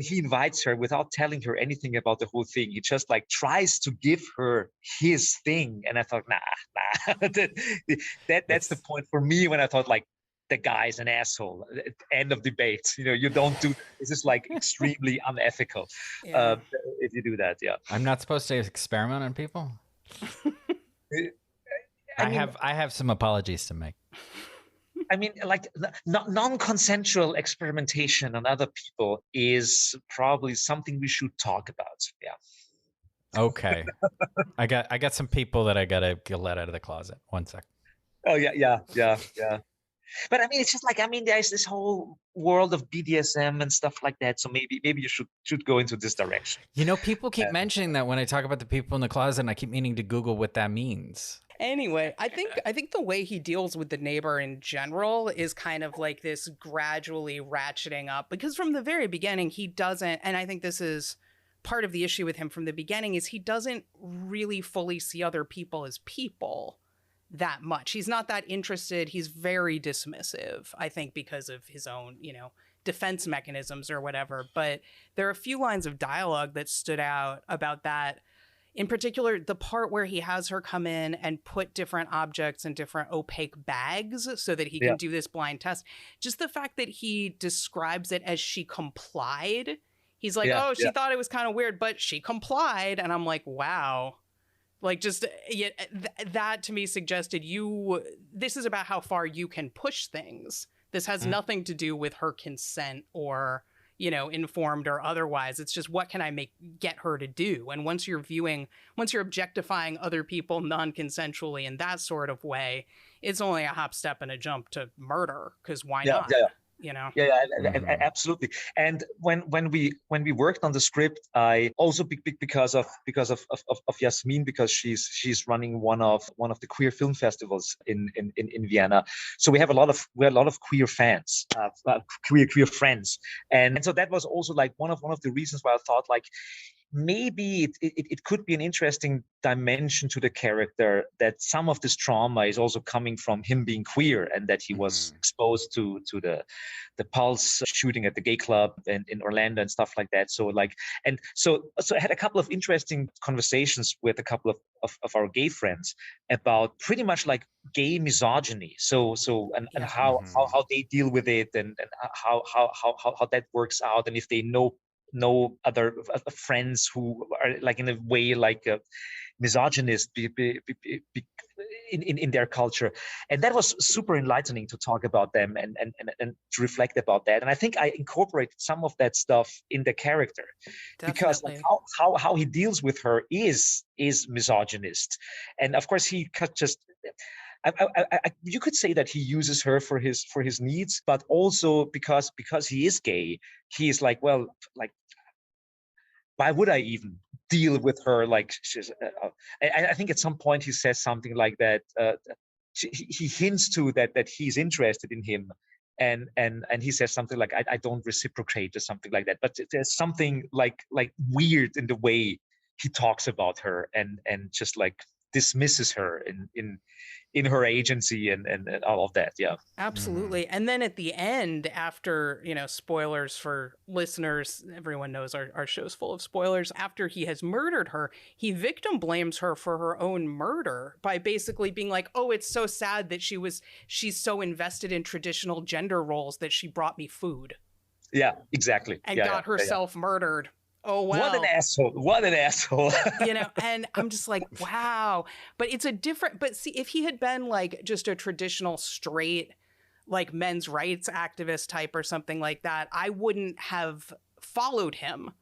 Speaker 9: he invites her without telling her anything about the whole thing. He just like tries to give her his thing. And I thought, nah. That's the point for me when I thought like, the guy's an asshole. End of debate. You know, you don't do this. Is like extremely unethical if you do that. Yeah,
Speaker 8: I'm not supposed to experiment on people. I have some apologies to make.
Speaker 9: I mean, like non-consensual experimentation on other people is probably something we should talk about. Yeah.
Speaker 8: Okay. I got some people that I gotta let out of the closet. One sec.
Speaker 9: Oh yeah. But I mean, it's just like, I mean, there's this whole world of BDSM and stuff like that. So maybe you should go into this direction.
Speaker 8: You know, people keep mentioning that when I talk about the people in the closet, and I keep meaning to Google what that means.
Speaker 1: Anyway, I think the way he deals with the neighbor in general is kind of like this gradually ratcheting up, because from the very beginning, he doesn't, and I think this is part of the issue with him from the beginning, is he doesn't really fully see other people as people that much. He's not that interested. He's very dismissive, I think, because of his own, defense mechanisms or whatever. But there are a few lines of dialogue that stood out about that. In particular, the part where he has her come in and put different objects in different opaque bags so that he can do this blind test. Just the fact that he describes it as she complied. He's like, she thought it was kind of weird, but she complied. And I'm like, wow. Like, just that to me suggested this is about how far you can push things. This has nothing to do with her consent or, informed or otherwise. It's just, what can I get her to do? And once you're objectifying other people non-consensually in that sort of way, it's only a hop, step, and a jump to murder, because why not?
Speaker 9: Absolutely. And when we worked on the script, I also because of Yasmin, because she's running one of the queer film festivals in Vienna. So we have a lot of queer fans, queer friends, and so that was also like one of the reasons why I thought like maybe it could be an interesting dimension to the character, that some of this trauma is also coming from him being queer, and that he was exposed to the Pulse shooting at the gay club in Orlando and stuff like that. So I had a couple of interesting conversations with a couple of our gay friends about pretty much like gay misogyny. And how they deal with it, and how that works out, and if they know other friends who are like in a way like a misogynist in their culture. And that was super enlightening to talk about them and to reflect about that. And I think I incorporated some of that stuff in the character. Definitely. Because like how he deals with her is misogynist. And of course he just you could say that he uses her for his needs, but also because he is gay, he is like, well, like, why would I even deal with her? Like, she's, I think at some point he says something like that. He hints to that he's interested in him, and he says something like, I don't reciprocate, or something like that. But there's something like weird in the way he talks about her, and just like dismisses her in her agency and all of that. Yeah,
Speaker 1: absolutely. And then at the end, after, spoilers for listeners, everyone knows our show's full of spoilers. After he has murdered her, he victim blames her for her own murder by basically being like, oh, it's so sad that she's so invested in traditional gender roles that she brought me food.
Speaker 9: Yeah, exactly.
Speaker 1: And got herself murdered. Oh, wow.
Speaker 9: What an asshole.
Speaker 1: And I'm just like, wow. But see, if he had been like just a traditional straight, like men's rights activist type or something like that, I wouldn't have followed him.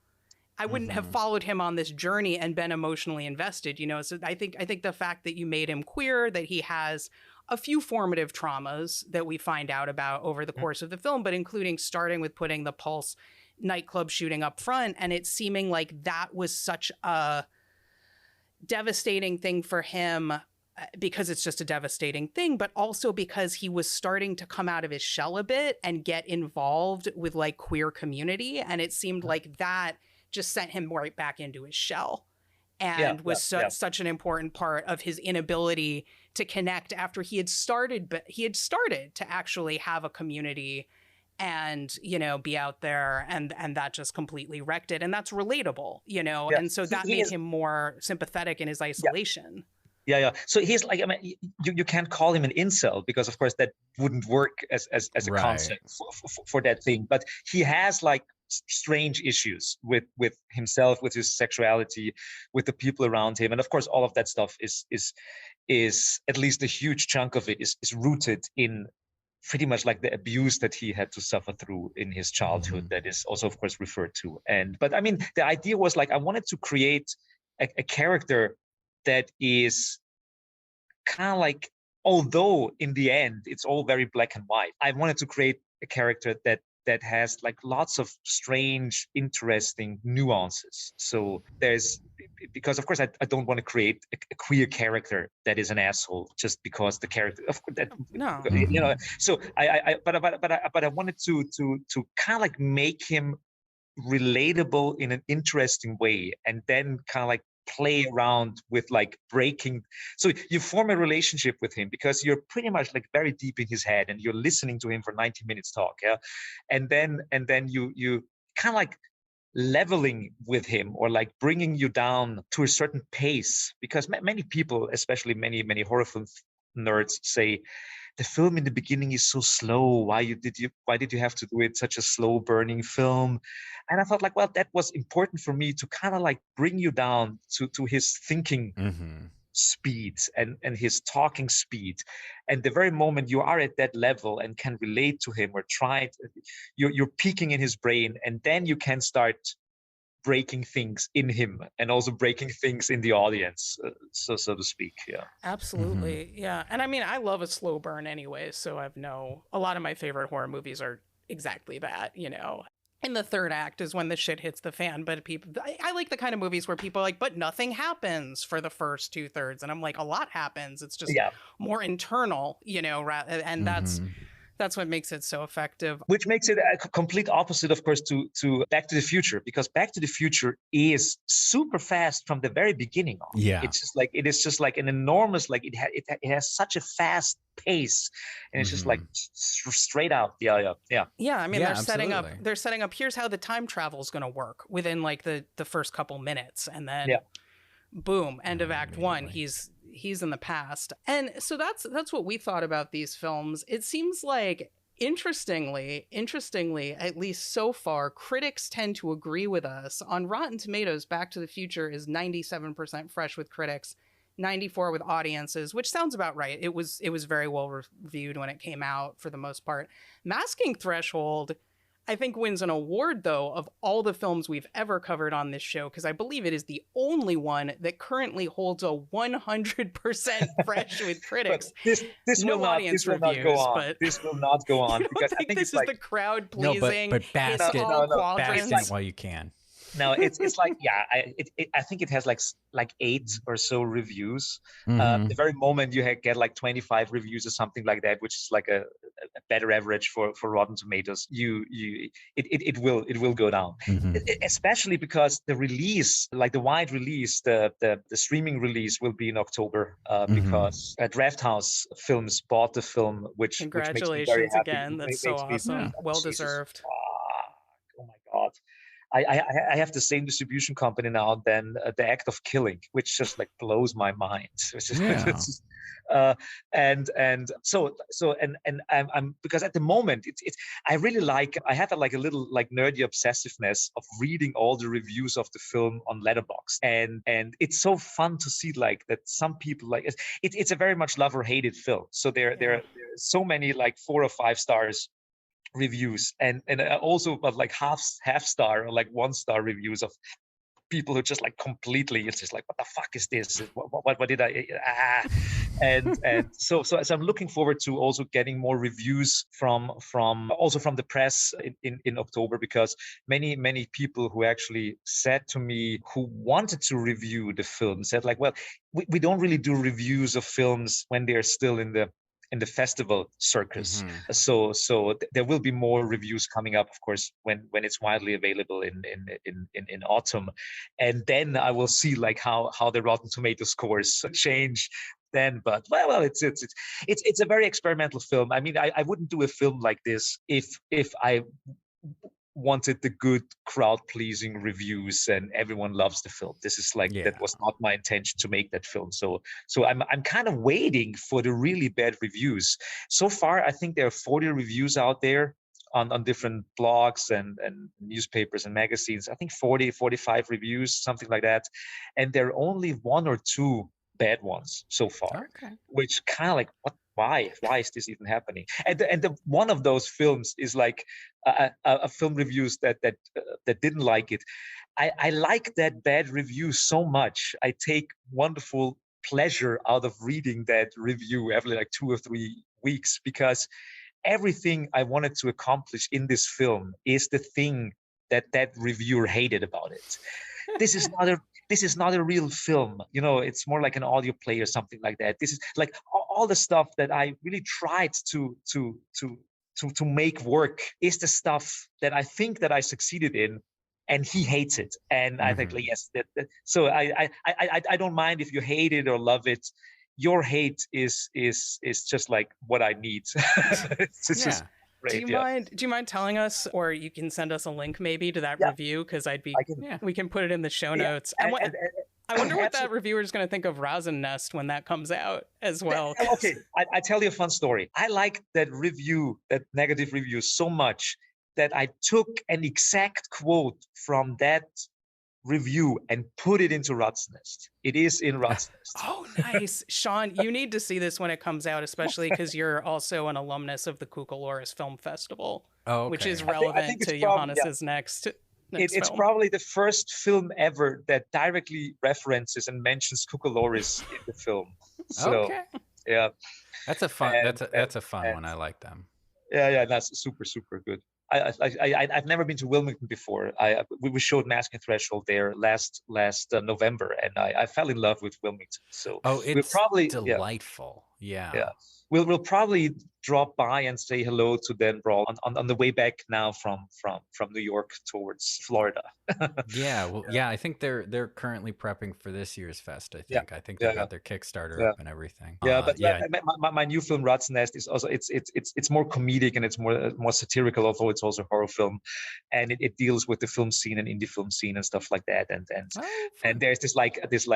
Speaker 1: I wouldn't have followed him on this journey and been emotionally invested, So I think the fact that you made him queer, that he has a few formative traumas that we find out about over the course of the film, but including starting with putting the Pulse nightclub shooting up front, and it seeming like that was such a devastating thing for him, because it's just a devastating thing, but also because he was starting to come out of his shell a bit and get involved with like queer community, and it seemed like that just sent him right back into his shell, and was such an important part of his inability to connect after he had started to actually have a community and, be out there, and that just completely wrecked it. And that's relatable, and so that made him more sympathetic in his isolation.
Speaker 9: Yeah. So he's like, I mean, you can't call him an incel, because of course that wouldn't work as a concept for that thing. But he has like strange issues with himself, with his sexuality, with the people around him. And of course, all of that stuff is at least a huge chunk of it is rooted in pretty much like the abuse that he had to suffer through in his childhood, that is also of course referred to. But I mean, the idea was like, I wanted to create a character that is kind of like, although in the end it's all very black and white, I wanted to create a character that has like lots of strange, interesting nuances. So because of course I don't want to create a queer character that is an asshole just because the character of that,
Speaker 1: no,
Speaker 9: so but I wanted to kind of like make him relatable in an interesting way, and then kind of like play around with like breaking. So you form a relationship with him because you're pretty much like very deep in his head, and you're listening to him for 90 minutes talk, and then you kind of like leveling with him, or like bringing you down to a certain pace, because many people, especially many horror film nerds, say the film in the beginning is so slow. Why did you have to do it such a slow burning film? And I thought like, well, that was important for me to kind of like bring you down to his thinking speed and his talking speed. And the very moment you are at that level and can relate to him or you're peeking in his brain, and then you can start breaking things in him and also breaking things in the audience, so to speak. Yeah,
Speaker 1: absolutely. Yeah. And I mean, I love a slow burn anyway, so a lot of my favorite horror movies are exactly that, you know. In the third act is when the shit hits the fan, but I like the kind of movies where people are like, but nothing happens for the first 2/3, and I'm like, a lot happens. It's just more internal, you know, and that's what makes it so effective.
Speaker 9: Which makes it a complete opposite, of course, to Back to the Future, because Back to the Future is super fast from the very beginning on.
Speaker 8: Yeah.
Speaker 9: It is just like an enormous, like it has such a fast pace, and it's just like straight out. Yeah.
Speaker 1: I mean, they're setting up, here's how the time travel is going to work within like the first couple minutes, and then boom, end of Act 1, he's in the past. And so that's what we thought about these films. It seems like, interestingly, at least so far, critics tend to agree with us. On Rotten Tomatoes, Back to the Future is 97% fresh with critics, 94 with audiences, which sounds about right. It was very well reviewed when it came out for the most part. Masking Threshold, I think, wins an award, though, of all the films we've ever covered on this show, because I believe it is the only one that currently holds a 100% fresh with critics.
Speaker 9: This will not go on.
Speaker 1: But
Speaker 9: this will not go on, because I think
Speaker 1: this is the crowd pleasing.
Speaker 8: No, but bask it while you can.
Speaker 9: No, it's like, I think it has like 8 or so reviews. The very moment you get like 25 reviews or something like that, which is like a better average for Rotten Tomatoes, it will go down. Especially because the release, like the wide release, the streaming release will be in October, because Draft House Films bought the film, which
Speaker 1: congratulations
Speaker 9: makes me very happy.
Speaker 1: again. That's so awesome. Well deserved.
Speaker 9: Oh my God. I have the same distribution company now than The Act of Killing, which just like blows my mind. And I'm because at the moment I really like, I have a little like nerdy obsessiveness of reading all the reviews of the film on Letterboxd, and it's so fun to see like that some people like it's a very much love or hated film. So there are so many like 4 or 5 stars reviews, and also but like half star or like 1 star reviews of people who just like completely, it's just like, what the fuck is this? What did I and so I'm looking forward to also getting more reviews from the press in October, because many people who actually said to me, who wanted to review the film, said like, well, we don't really do reviews of films when they're still in the festival circus. So there will be more reviews coming up, of course, when it's widely available in autumn, and then I will see like how the Rotten Tomato scores change then. But well, it's a very experimental film. I mean, I wouldn't do a film like this if I wanted the good crowd-pleasing reviews and everyone loves the film. This is like, that was not my intention to make that film. So I'm kind of waiting for the really bad reviews. So far, I think there are 40 reviews out there on different blogs and newspapers and magazines. I think 45 reviews, something like that. And there are only 1 or 2 bad ones so far, which kind of like, why is this even happening? And the one of those films is like a film reviews that didn't like it. I like that bad review so much. I take wonderful pleasure out of reading that review every like 2 or 3 weeks, because everything I wanted to accomplish in this film is the thing that reviewer hated about it. This is not a real film, you know. It's more like an audio play or something like that. This is like all the stuff that I really tried to make work is the stuff that I think that I succeeded in, and he hates it. And I think, like, yes, so I don't mind if you hate it or love it. Your hate is just like what I need. It's just great.
Speaker 1: Do you mind telling us, or you can send us a link maybe to that review, because we can put it in the show notes. I wonder what that reviewer is going to think of Rosin Nest when that comes out as well.
Speaker 9: Okay, I tell you a fun story. I like that negative review so much that I took an exact quote from that review and put it into Rat's Nest. It is in Rat's Nest.
Speaker 1: Oh, nice. Sean, you need to see this when it comes out, especially because you're also an alumnus of the Cucaloris Film Festival, which is relevant to Johannes's next
Speaker 9: it's
Speaker 1: film.
Speaker 9: probably the first film ever that directly references and mentions Cucaloris in the film. So, yeah.
Speaker 8: That's a fun that's a fun one. I like them.
Speaker 9: Yeah, that's super, super good. I've never been to Wilmington before. We showed Masking Threshold there last November, and I fell in love with Wilmington. So
Speaker 8: it's
Speaker 9: probably
Speaker 8: delightful. Yeah.
Speaker 9: We'll probably drop by and say hello to Dan Brawl on the way back now from New York towards Florida.
Speaker 8: I think they're currently prepping for this year's fest. I think they've got their Kickstarter up and everything.
Speaker 9: My new film Rat's Nest is also it's more comedic and it's more satirical, although it's also a horror film, and it deals with the film scene and indie film scene and stuff like that. And there's this kind of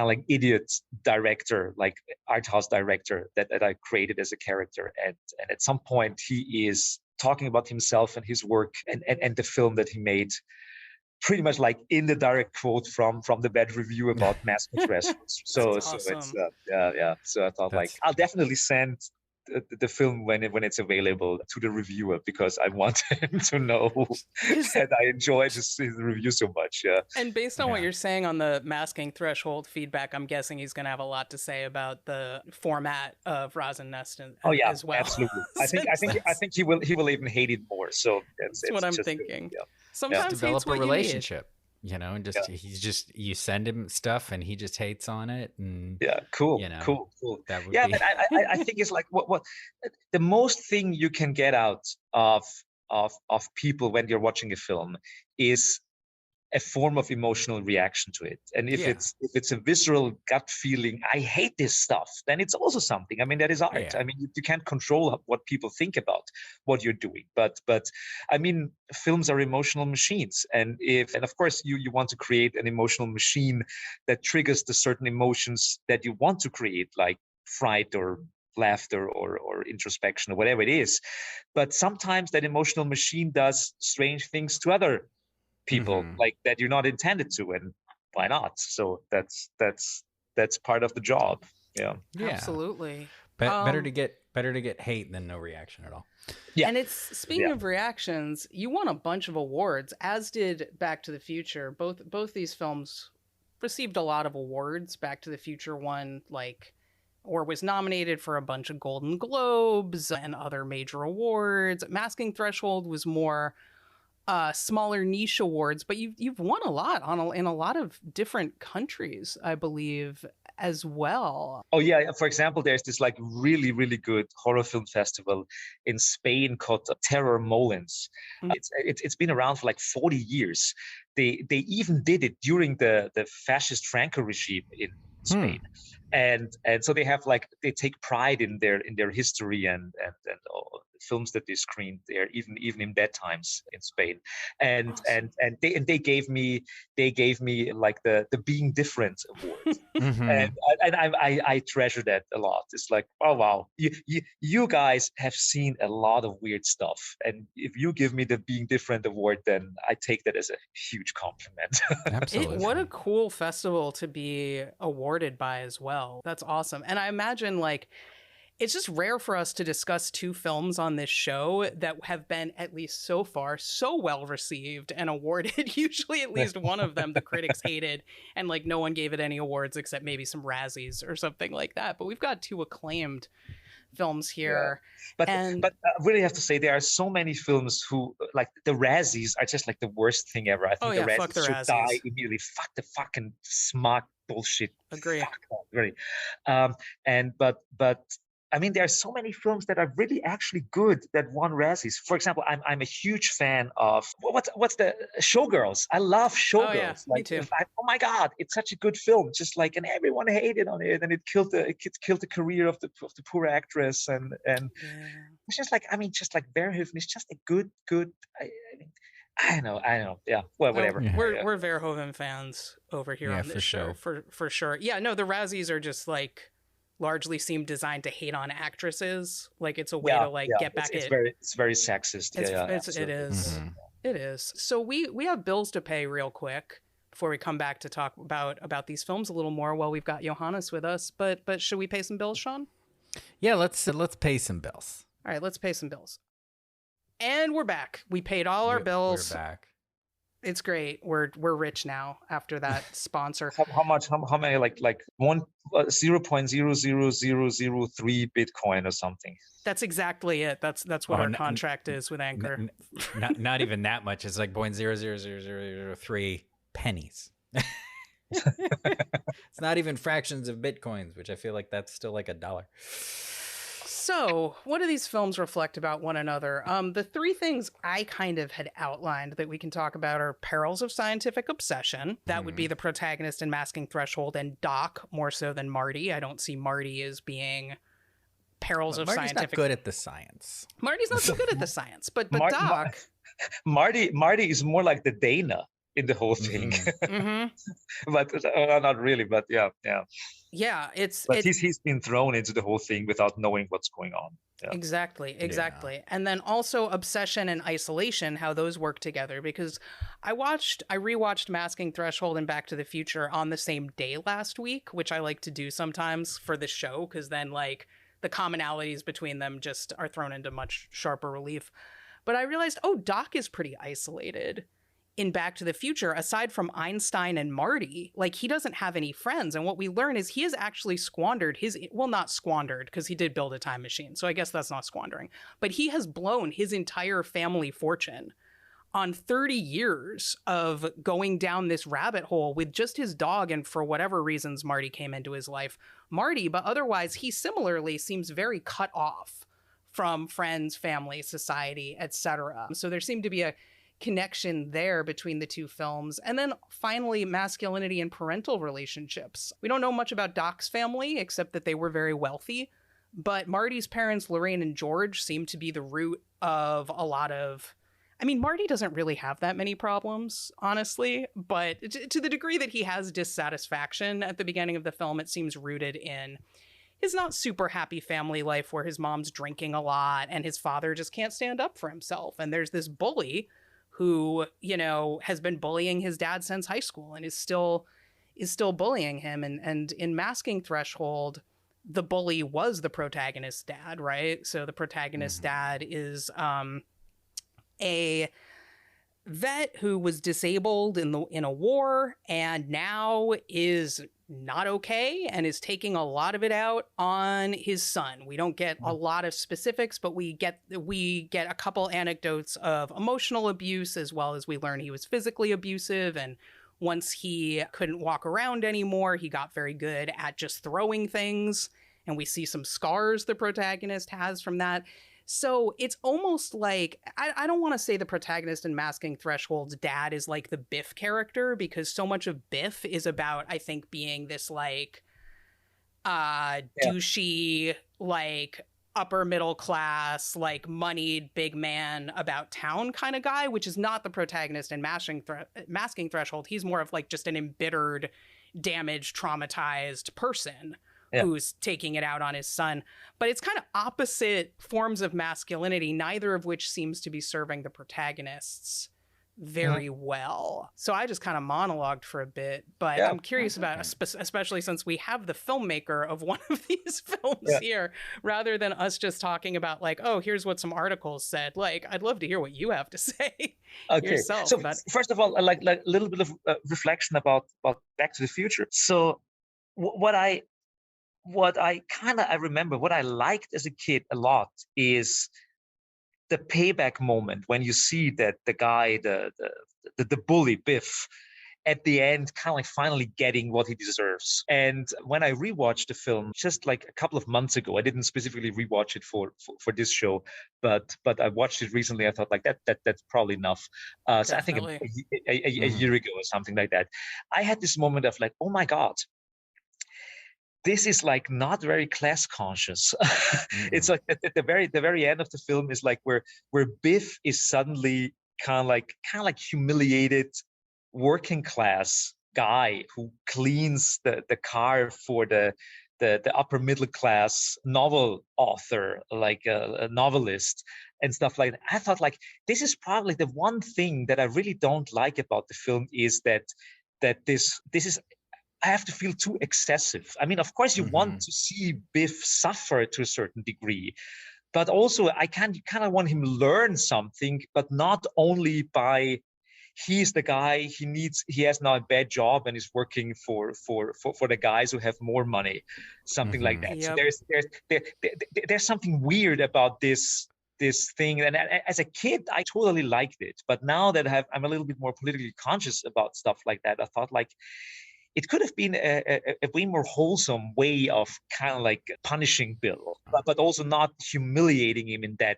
Speaker 9: like idiot director, like art house director that I created as a character, and at some point he is talking about himself and his work and the film that he made, pretty much like in the direct quote from the bad review about Masking Threshold. So
Speaker 1: awesome.
Speaker 9: It's So I thought I'll definitely send the film when it's available to the reviewer, because I want him to know that I enjoy his review so much.
Speaker 1: And based on what you're saying on the Masking Threshold feedback, I'm guessing he's going to have a lot to say about the format of Rosin Nest as well.
Speaker 9: Absolutely. I think he will even hate it more. So
Speaker 1: that's what I'm thinking.
Speaker 8: Sometimes develop a relationship. And you send him stuff and he just hates on it. And
Speaker 9: cool. Cool. That would be... but I think it's like what the most thing you can get out of people when you're watching a film is a form of emotional reaction to it. And if it's a visceral gut feeling, I hate this stuff, then it's also something. I mean, that is art.
Speaker 8: Yeah.
Speaker 9: I mean, you can't control what people think about what you're doing. But I mean, films are emotional machines. And of course you want to create an emotional machine that triggers the certain emotions that you want to create, like fright or laughter or introspection or whatever it is. But sometimes that emotional machine does strange things to other people, like that you're not intended to, and why not? So that's part of the job.
Speaker 1: Absolutely.
Speaker 8: Better to get hate than no reaction at all.
Speaker 1: And it's speaking of reactions, you won a bunch of awards, as did Back to the Future. Both these films received a lot of awards. Back to the Future won or was nominated for a bunch of Golden Globes and other major awards. Masking Threshold was more smaller niche awards, but you've won a lot in a lot of different countries, I believe, as well.
Speaker 9: Oh yeah, for example, there's this really, really good horror film festival in Spain called Terror Molins. It's been around for 40 years. They even did it during the fascist Franco regime in Spain. And so they have they take pride in their history and all the films that they screened there, even in bad times in Spain. And awesome. and they gave me the Being Different award. And I treasure that a lot. It's like, oh wow, you guys have seen a lot of weird stuff, and if you give me the Being Different award, then I take that as a huge compliment.
Speaker 8: Absolutely.
Speaker 1: What a cool festival to be awarded by as well. That's awesome. And I imagine it's just rare for us to discuss two films on this show that have been, at least so far, so well received and awarded. Usually at least one of them the critics hated and no one gave it any awards except maybe some Razzies or something like that. But we've got two acclaimed films here.
Speaker 9: Yeah. But I really have to say, there are so many films who the Razzies are just the worst thing ever. I think the Razzies should die immediately. Fuck the fucking smart bullshit.
Speaker 1: Agree.
Speaker 9: Fuck that, really. But I mean, there are so many films that are really actually good that won Razzies. For example, I'm a huge fan of what's the Showgirls. I love Showgirls.
Speaker 1: Oh, yeah, me too.
Speaker 9: Oh my God, it's such a good film. Just and everyone hated on it, and it killed the career of the poor actress. And it's just Verhoeven is just a good. I mean, I know. Yeah. Well, whatever.
Speaker 1: We're Verhoeven fans over here on this show for sure. Yeah, no, the Razzies are just like largely seem designed to hate on actresses. Like it's a way to like get back
Speaker 9: it's
Speaker 1: at
Speaker 9: very sexist.
Speaker 1: It is.
Speaker 8: Mm-hmm.
Speaker 1: It is. So we have bills to pay real quick before we come back to talk about these films a little more while we've got Johannes with us. But should we pay some bills, Sean?
Speaker 8: Yeah, let's pay some bills.
Speaker 1: All right, let's pay some bills. And we're back. We paid all our bills.
Speaker 8: We're back.
Speaker 1: It's great. We're rich now after that sponsor.
Speaker 9: How much? How many? Like 0.000003 Bitcoin or something.
Speaker 1: That's exactly it. That's what our contract is with Anchor.
Speaker 8: Not even that much. It's like 0.000003 pennies. It's not even fractions of Bitcoins, which I feel like that's still like $1.
Speaker 1: So, what do these films reflect about one another? The three things I kind of had outlined that we can talk about are perils of scientific obsession. That would be the protagonist in Masking Threshold, and Doc more so than Marty. I don't see Marty as being perils of
Speaker 8: Marty's
Speaker 1: scientific.
Speaker 8: Not good at the science.
Speaker 1: Marty's not so good at the science, but Doc.
Speaker 9: Marty is more like the Dana in the whole thing.
Speaker 1: Mm-hmm.
Speaker 9: But not really. But yeah.
Speaker 1: Yeah,
Speaker 9: he's been thrown into the whole thing without knowing what's going on. Yeah.
Speaker 1: Exactly. And then also obsession and isolation, how those work together. Because I rewatched Masking Threshold and Back to the Future on the same day last week, which I like to do sometimes for the show, because then like the commonalities between them just are thrown into much sharper relief. But I realized, Doc is pretty isolated in Back to the Future. Aside from Einstein and Marty, like he doesn't have any friends. And what we learn is he has actually squandered not squandered because he did build a time machine. So I guess that's not squandering, but he has blown his entire family fortune on 30 years of going down this rabbit hole with just his dog. And for whatever reasons, Marty came into his life. But otherwise he similarly seems very cut off from friends, family, society, etc. So there seemed to be a connection there between the two films. And then finally, masculinity and parental relationships. We don't know much about Doc's family, except that they were very wealthy. But Marty's parents, Lorraine and George, seem to be the root of a lot of... I mean, Marty doesn't really have that many problems, honestly. But to the degree that he has dissatisfaction at the beginning of the film, it seems rooted in his not super happy family life where his mom's drinking a lot and his father just can't stand up for himself. And there's this bully who, has been bullying his dad since high school and is still bullying him. And in Masking Threshold, the bully was the protagonist's dad, right? So the protagonist's dad is a vet who was disabled in a war and now is not okay and is taking a lot of it out on his son. We don't get a lot of specifics, but we get a couple anecdotes of emotional abuse, as well as we learn he was physically abusive. And once he couldn't walk around anymore, he got very good at just throwing things. And we see some scars the protagonist has from that. So it's almost like, I don't want to say the protagonist in Masking Threshold's dad is like the Biff character, because so much of Biff is about, I think, being this like douchey, like upper middle class, like moneyed big man about town kind of guy, which is not the protagonist in Masking Threshold. He's more of like just an embittered, damaged, traumatized person. Yeah. Who's taking it out on his son. But it's kind of opposite forms of masculinity, neither of which seems to be serving the protagonists very well. So I just kind of monologued for a bit, but I'm curious about, especially since we have the filmmaker of one of these films here, rather than us just talking about like, oh, here's what some articles said. Like, I'd love to hear what you have to say yourself.
Speaker 9: So first of all, like a little bit of reflection about Back to the Future. So what I remember, what I liked as a kid a lot is the payback moment when you see that the guy, the bully Biff, at the end, kind of like finally getting what he deserves. And when I rewatched the film just like a couple of months ago, I didn't specifically rewatch it for this show, but I watched it recently. I thought like that's probably enough. So I think a year ago or something like that, I had this moment of like, oh my God, this is like not very class conscious. It's like at the very end of the film is like where Biff is suddenly kind of like humiliated working class guy who cleans the car for the upper middle class novel author, like a novelist and stuff like that. I thought, like, this is probably the one thing that I really don't like about the film, is that this is, I have to feel too excessive. I mean, of course, you want to see Biff suffer to a certain degree, but also I kind of want him to learn something, but not only by, he's the guy, he has now a bad job and is working for the guys who have more money, something like that. So there's something weird about this thing. And as a kid, I totally liked it, but now that I'm a little bit more politically conscious about stuff like that, I thought, like, it could have been a way more wholesome way of kind of like punishing Bill, but also not humiliating him in that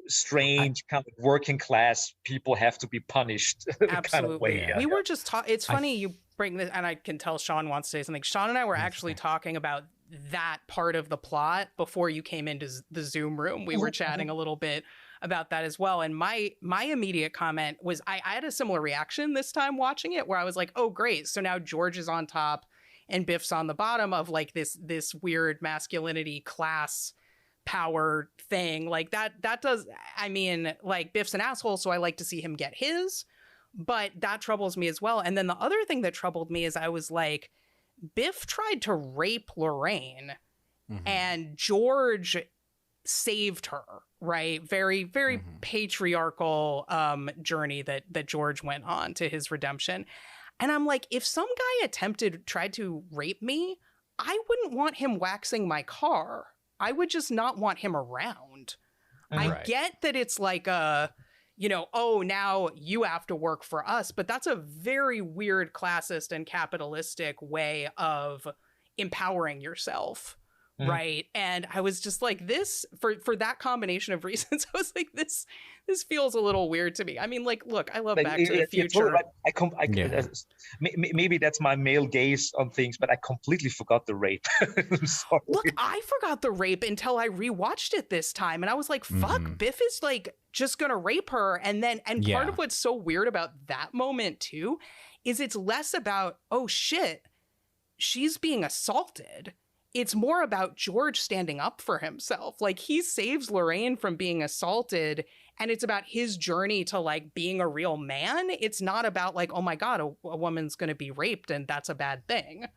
Speaker 9: strange kind of working class people have to be punished kind of way.
Speaker 1: We were just talking. It's funny you bring this, and I can tell Sean wants to say something. Sean and I were actually talking about that part of the plot before you came into the Zoom room. We were chatting a little bit about that as well. And my immediate comment was, I had a similar reaction this time watching it, where I was like, oh, great. So now George is on top and Biff's on the bottom of like this weird masculinity class power thing. Like that does, I mean, like, Biff's an asshole, so I like to see him get his, but that troubles me as well. And then the other thing that troubled me is I was like, Biff tried to rape Lorraine and George saved her, right? Very, very patriarchal journey that George went on to his redemption. And I'm like, if some guy tried to rape me, I wouldn't want him waxing my car. I would just not want him around. I get that it's like a, oh, now you have to work for us, but that's a very weird classist and capitalistic way of empowering yourself. Right. And I was just like, this, for that combination of reasons, I was like, this feels a little weird to me. I mean, like, look, I love Back to the Future.
Speaker 9: Maybe that's my male gaze on things, but I completely forgot the rape. I'm sorry.
Speaker 1: Look, I forgot the rape until I rewatched it this time. And I was like, fuck, Biff is like just going to rape her. And part of what's so weird about that moment too, is it's less about, oh shit, she's being assaulted. It's more about George standing up for himself. Like, he saves Lorraine from being assaulted, and it's about his journey to like being a real man. It's not about like, oh my God, a woman's going to be raped and that's a bad thing.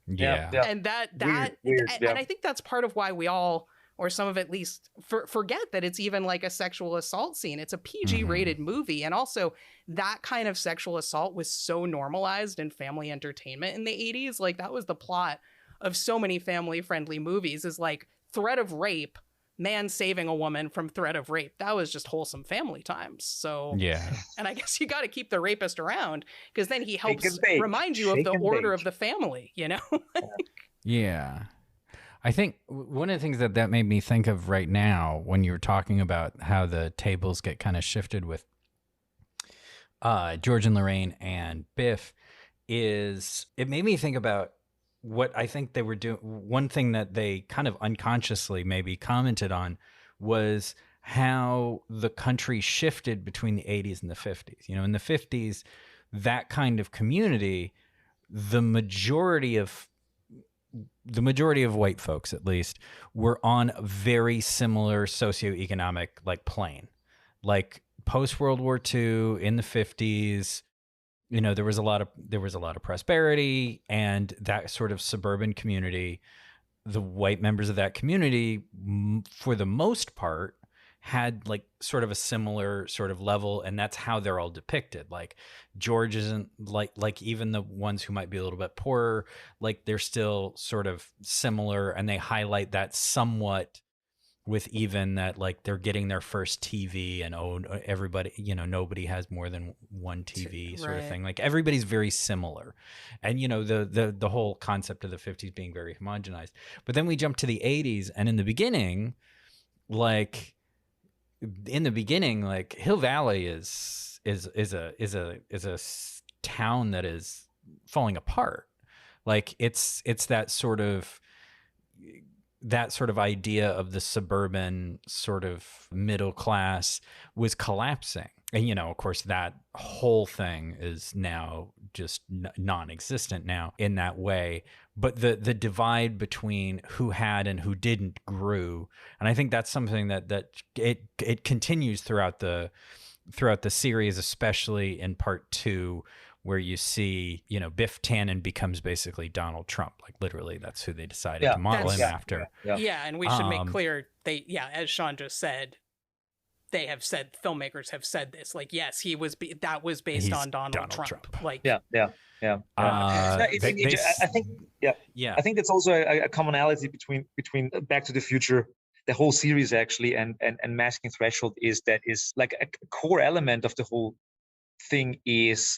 Speaker 8: Yeah.
Speaker 1: And and I think that's part of why we all, or some of at least, forget that it's even like a sexual assault scene. It's a PG rated movie. And also that kind of sexual assault was so normalized in family entertainment in the 80s. Like, that was the plot of so many family-friendly movies, is like threat of rape, man saving a woman from threat of rape. That was just wholesome family times. So and I guess you got to keep the rapist around, because then he helps remind you of the order of the family,
Speaker 8: Yeah. I think one of the things that made me think of right now, when you were talking about how the tables get kind of shifted with George and Lorraine and Biff, is it made me think about what I think they were doing. One thing that they kind of unconsciously maybe commented on was how the country shifted between the 80s and the 50s. In the 50s, that kind of community, the majority of white folks, at least, were on a very similar socioeconomic like plane. Like, post World War II in the 50s, there was a lot of prosperity, and that sort of suburban community, the white members of that community, for the most part, had like sort of a similar sort of level, and that's how they're all depicted. Like, George isn't like even the ones who might be a little bit poorer, like they're still sort of similar, and they highlight that somewhat with even that, like, they're getting their first TV, and everybody, nobody has more than one TV sort of thing. Like, everybody's very similar. And the whole concept of the 50s being very homogenized. But then we jump to the 80s, and in the beginning, like Hill Valley is a town that is falling apart. Like, it's that sort of idea of the suburban sort of middle class was collapsing. And, you know, of course, that whole thing is now just non-existent now in that way. But the divide between who had and who didn't grew. And I think that's something that it continues throughout the series, especially in part 2, where you see, you know, Biff Tannen becomes basically Donald Trump. Like, literally, that's who they decided to model him after.
Speaker 1: Yeah, and we should make clear, as Sean just said, filmmakers have said this. Like, yes, that was based on Donald Trump. Like,
Speaker 9: I think that's also a commonality between Back to the Future, the whole series actually, and Masking Threshold is like a core element of the whole thing is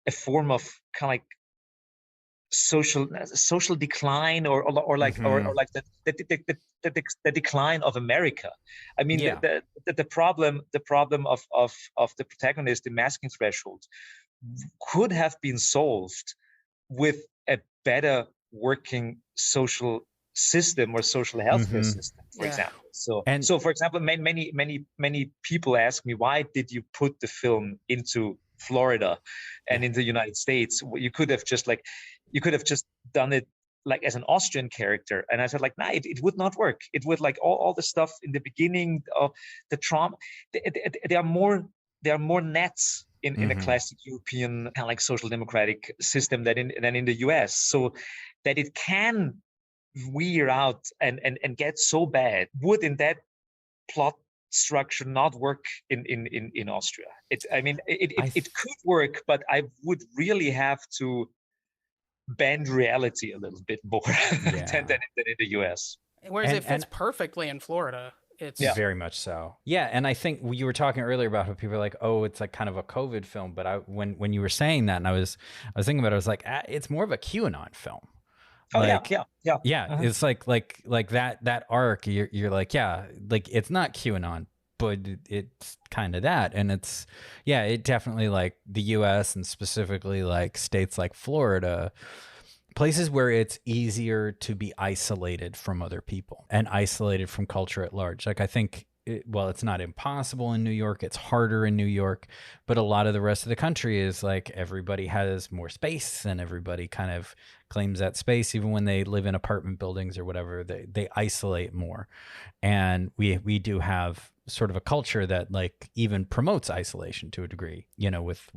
Speaker 9: a form of kind of like social decline or like the decline of America. I mean, the problem of the protagonist in Masking Threshold could have been solved with a better working social system or social healthcare system, for example. So for example, many people ask me, why did you put the film into Florida and in the United States? You could have just done it like as an Austrian character. And I said, like, nah, it would not work. It would, like, all the stuff in the beginning of the trauma, there are more nets in a classic European kind of like social democratic system than in the US, so that it can wear out and get so bad would in that plot structure not work in Austria. It could work, but I would really have to bend reality a little bit more than in the US.
Speaker 1: Whereas it fits perfectly in Florida. It's
Speaker 8: very much so. Yeah, and I think you were talking earlier about how people are like, oh, it's like kind of a COVID film, but when you were saying that, and I was thinking about it, I was like, it's more of a QAnon film.
Speaker 9: Oh,
Speaker 8: like,
Speaker 9: yeah.
Speaker 8: It's like that arc. You're like, like it's not QAnon, but it's kind of that, and it definitely, like, the U.S. and specifically like states like Florida, places where it's easier to be isolated from other people and isolated from culture at large. Like, I think, it's not impossible in New York. It's harder in New York, but a lot of the rest of the country is like everybody has more space and everybody kind of claims that space. Even when they live in apartment buildings or whatever, they isolate more. And we do have sort of a culture that, like, even promotes isolation to a degree, you know, with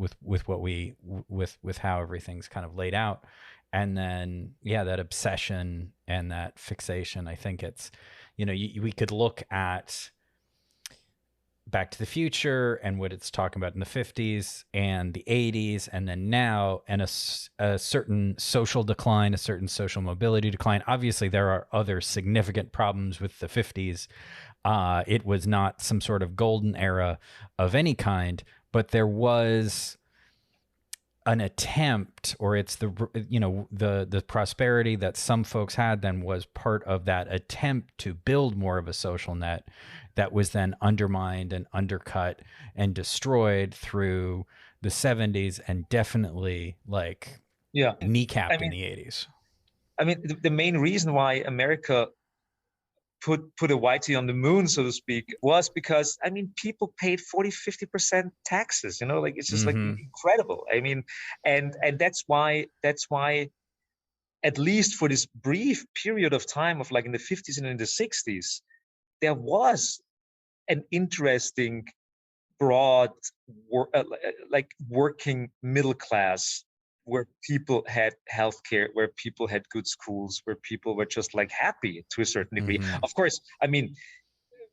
Speaker 8: how everything's kind of laid out. And then, that obsession and that fixation, I think it's, you know, we could look at Back to the Future and what it's talking about in the 50s and the 80s, and then now, and a certain social decline, a certain social mobility decline. Obviously, there are other significant problems with the 50s. It was not some sort of golden era of any kind, but there was an attempt, or it's the prosperity that some folks had then was part of that attempt to build more of a social net that was then undermined and undercut and destroyed through the 70s, and definitely kneecapped in the 80s.
Speaker 9: I mean, the main reason why America put a whitey on the moon, so to speak, was because, I mean, people paid 40-50% taxes, you know, like, it's just like incredible. I mean, and that's why at least for this brief period of time of, like, in the 50s and in the 60s, there was an interesting broad working middle class where people had healthcare, where people had good schools, where people were just, like, happy to a certain degree. Of course, I mean,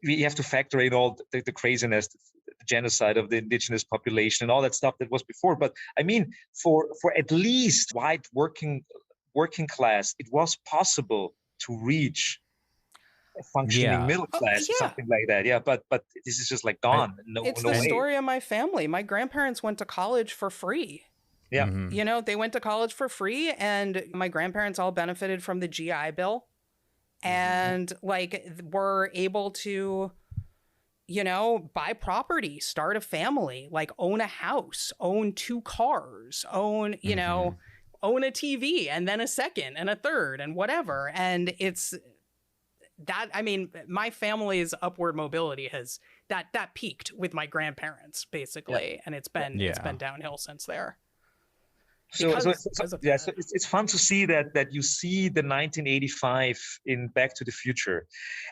Speaker 9: we have to factor in all the craziness, the genocide of the indigenous population and all that stuff that was before. But I mean, for at least white working class, it was possible to reach a functioning middle class, or something like that. Yeah, but this is just, like, gone.
Speaker 1: It's the story of my family. My grandparents went to college for free.
Speaker 9: Yeah.
Speaker 1: You know, they went to college for free, and my grandparents all benefited from the GI Bill, and like, were able to, you know, buy property, start a family, like, own a house, own 2 cars, own, you know, own a TV, and then a second and a third and whatever. And that, I mean, my family's upward mobility has that peaked with my grandparents basically, and it's been downhill since there.
Speaker 9: It's fun to see that you see the 1985 in Back to the Future,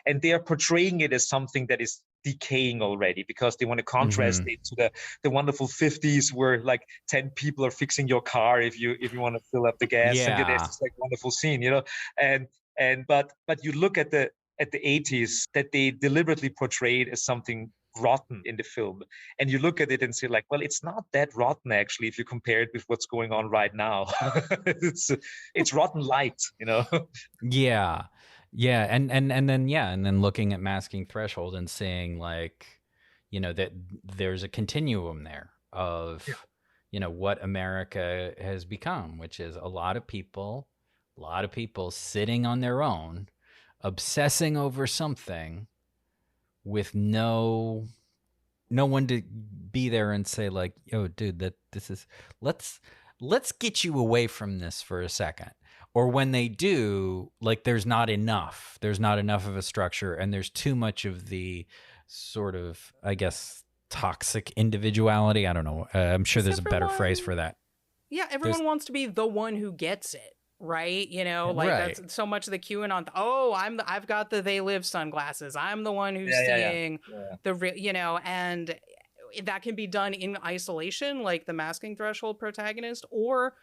Speaker 9: and they are portraying it as something that is decaying already, because they want to contrast it to the wonderful 50s where like 10 people are fixing your car if you want to fill up the gas. And it's just like a wonderful scene, you know. But you look at the 80s that they deliberately portrayed as something rotten in the film, and you look at it and say like, well, it's not that rotten actually if you compare it with what's going on right now. it's rotten light, you know.
Speaker 8: And then looking at Masking Threshold and seeing like, you know, that there's a continuum there of you know what America has become, which is a lot of people sitting on their own, obsessing over something with no one to be there and say like, yo, dude, let's get you away from this for a second. Or when they do, like there's not enough of a structure, and there's too much of the sort of, I guess, toxic individuality. I don't know. I'm sure there's a better phrase for that.
Speaker 1: Yeah, everyone wants to be the one who gets it. Right, you know, like that's so much of the QAnon. I've got the They Live sunglasses. I'm the one who's seeing the real, you know, and that can be done in isolation, like the Masking Threshold protagonist, or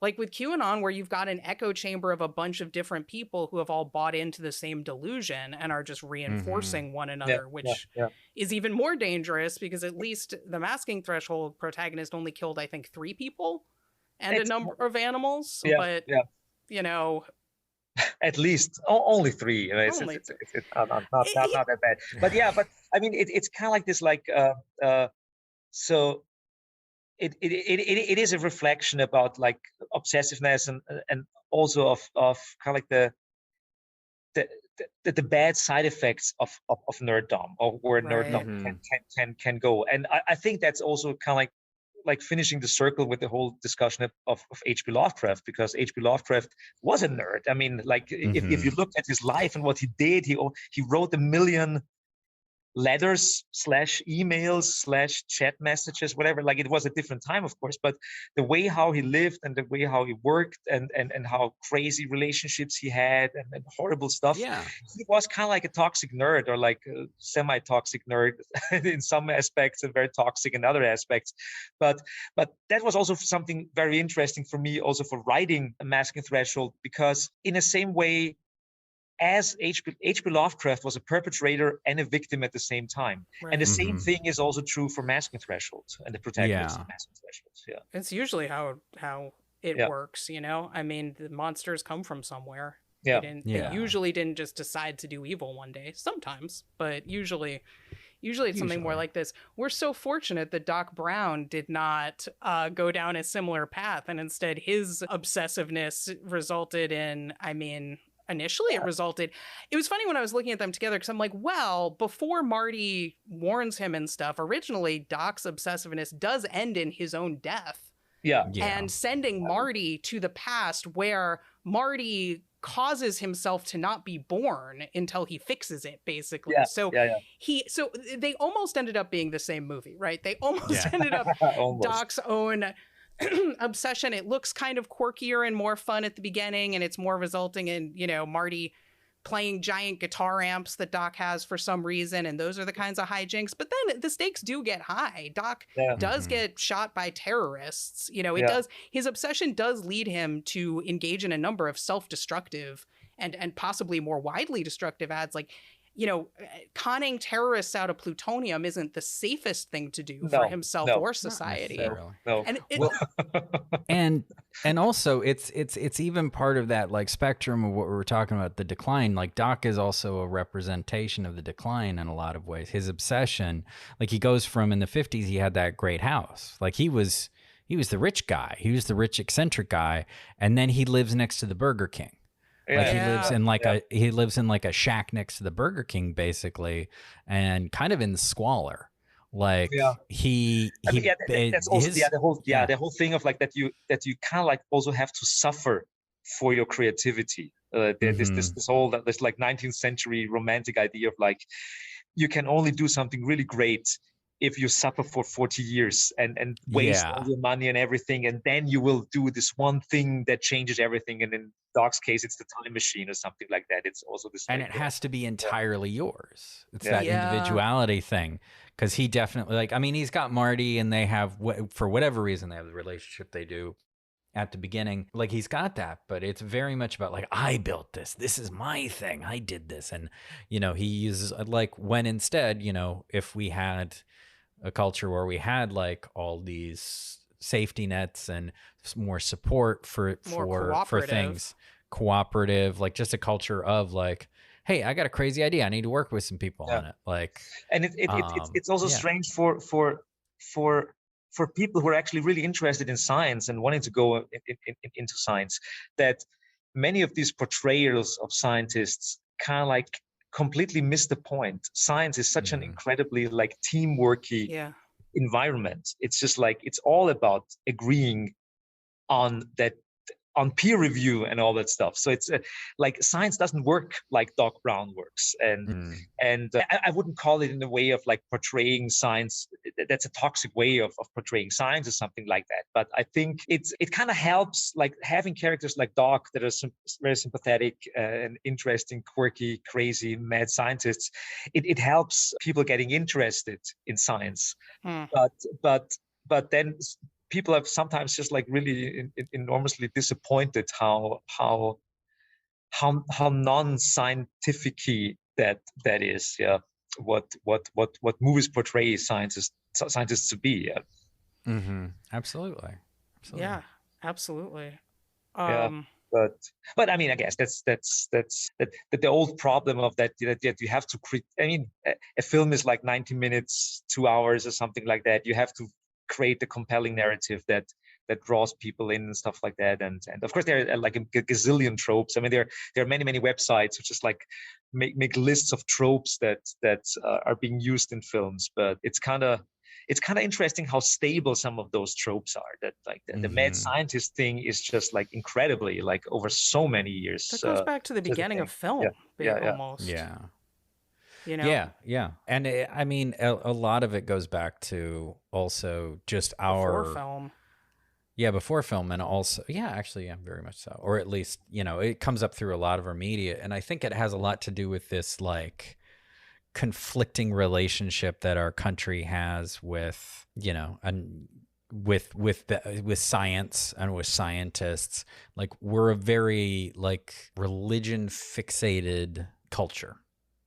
Speaker 1: like with QAnon, where you've got an echo chamber of a bunch of different people who have all bought into the same delusion and are just reinforcing one another, which is even more dangerous, because at least the Masking Threshold protagonist only killed, I think, 3 people and a number of animals, you know,
Speaker 9: at least only 3. You know, it's not that bad. But I mean, it's kind of like this, like so it is a reflection about like obsessiveness and also of kind of like the bad side effects of nerddom, or where nerddom can go. And I think that's also kind of like finishing the circle with the whole discussion of H.P. Lovecraft, because H.P. Lovecraft was a nerd. I mean, like if you look at his life and what he did, he wrote 1 million letters / emails / chat messages, whatever. Like, it was a different time, of course, but the way how he lived and the way how he worked and how crazy relationships he had and horrible stuff. Yeah, he was kind of like a toxic nerd, or like a semi-toxic nerd in some aspects and very toxic in other aspects. But that was also something very interesting for me, also for writing A Masking Threshold, because in the same way as H.P. Lovecraft was a perpetrator and a victim at the same time. Right. And the same thing is also true for Masking Threshold and the protagonist of Masking Threshold. Yeah.
Speaker 1: It's usually how it works, you know? I mean, the monsters come from somewhere.
Speaker 9: Yeah.
Speaker 1: They usually didn't just decide to do evil one day. Sometimes, but usually it's something more like this. We're so fortunate that Doc Brown did not go down a similar path, and instead his obsessiveness resulted in, I mean, initially it was funny when I was looking at them together, because I'm like, well, before Marty warns him and stuff, originally Doc's obsessiveness does end in his own death.
Speaker 9: Yeah.
Speaker 1: And sending Marty to the past, where Marty causes himself to not be born until he fixes it, basically. So they almost ended up being the same movie, right? They almost ended up Doc's own obsession. It looks kind of quirkier and more fun at the beginning, and it's more resulting in, you know, Marty playing giant guitar amps that Doc has for some reason, and those are the kinds of hijinks. But then the stakes do get high. Doc does get shot by terrorists. You know, it does. His obsession does lead him to engage in a number of self-destructive and possibly more widely destructive ads. Like, you know, conning terrorists out of plutonium isn't the safest thing to do for himself or society.
Speaker 8: And also it's even part of that like spectrum of what we were talking about, the decline. Like, Doc is also a representation of the decline in a lot of ways. His obsession, like, he goes from, in the 50s, he had that great house. Like, he was the rich guy. He was the rich eccentric guy. And then he lives next to the Burger King. Like, he lives in like a shack next to the Burger King, basically, and kind of in squalor. Like, the
Speaker 9: whole thing of like that you kind of like also have to suffer for your creativity. This whole this like 19th century romantic idea of like you can only do something really great if you suffer for 40 years and waste all your money and everything, and then you will do this one thing that changes everything. And in Doc's case, it's the time machine or something like that. It's also this,
Speaker 8: and it has to be entirely yours. It's
Speaker 9: Yeah.
Speaker 8: that individuality thing, because he definitely, like, I mean, he's got Marty, and they have, for whatever reason, they have the relationship they do at the beginning. Like, he's got that, but it's very much about like, I built this. This is my thing. I did this. And, you know, he uses like, when instead, you know, if we had a culture where we had like all these safety nets and more support for things, cooperative, like just a culture of like, hey, I got a crazy idea, I need to work with some people on it. Like,
Speaker 9: and it's also strange for people who are actually really interested in science and wanting to go into science, that many of these portrayals of scientists kind of like completely miss the point. Science is such an incredibly like teamworky environment. It's just like, it's all about agreeing on peer review and all that stuff. So it's like science doesn't work like Doc Brown works, and I wouldn't call it in a way of like portraying science. That's a toxic way of portraying science or something like that. But I think it kind of helps, like having characters like Doc that are very sympathetic and interesting, quirky, crazy, mad scientists. It helps people getting interested in science. But then people have sometimes just like really enormously disappointed how non-scientific-y that is. Yeah, what movies portray scientists to be. Yeah.
Speaker 8: Absolutely.
Speaker 1: Yeah, absolutely.
Speaker 9: But I mean, I guess that's the old problem of that you have to create. I mean, a film is like 90 minutes, 2 hours or something like that. You have to create a compelling narrative that draws people in and stuff like that. And of course there are like a gazillion tropes. I mean, there are many websites which just like make lists of tropes that are being used in films. But it's kind of interesting how stable some of those tropes are. That like the mad scientist thing is just like incredibly like over so many years.
Speaker 1: That goes back to the beginning of film, almost.
Speaker 8: Yeah.
Speaker 1: You know?
Speaker 8: Yeah. And I mean, a lot of it goes back to also just our...
Speaker 1: Before film.
Speaker 8: Yeah, before film, and also, very much so. Or at least, you know, it comes up through a lot of our media. And I think it has a lot to do with this, like, conflicting relationship that our country has with, you know, and with science and with scientists. Like, we're a very, like, religion-fixated culture.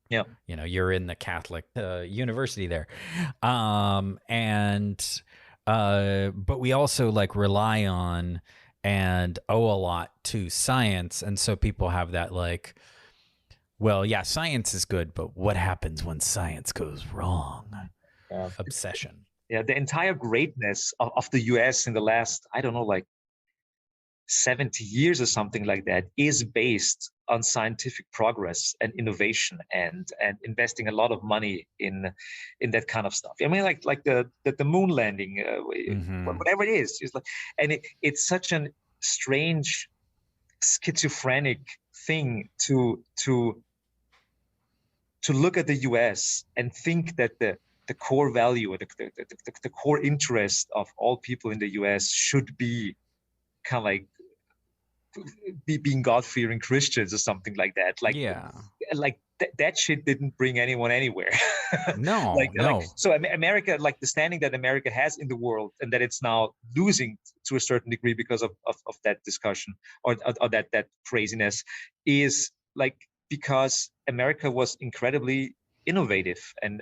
Speaker 9: Yeah,
Speaker 8: you know, you're in the Catholic university there, but we also like rely on and owe a lot to science, and so people have that like, well, yeah, science is good, but what happens when science goes wrong? Obsession.
Speaker 9: Yeah, the entire greatness of the U.S. in the last, I don't know, like 70 years or something like that is based on scientific progress and innovation and investing a lot of money in that kind of stuff. I mean, like the moon landing, whatever it is, it's like, and it's such a strange, schizophrenic thing to look at the U.S. and think that the core value, the core interest of all people in the U.S. should be kind of like being God-fearing Christians or something like that. Like, like that shit didn't bring anyone anywhere.
Speaker 8: No,
Speaker 9: no. So America, like the standing that America has in the world, and that it's now losing to a certain degree because of that discussion or that craziness, is like because America was incredibly innovative and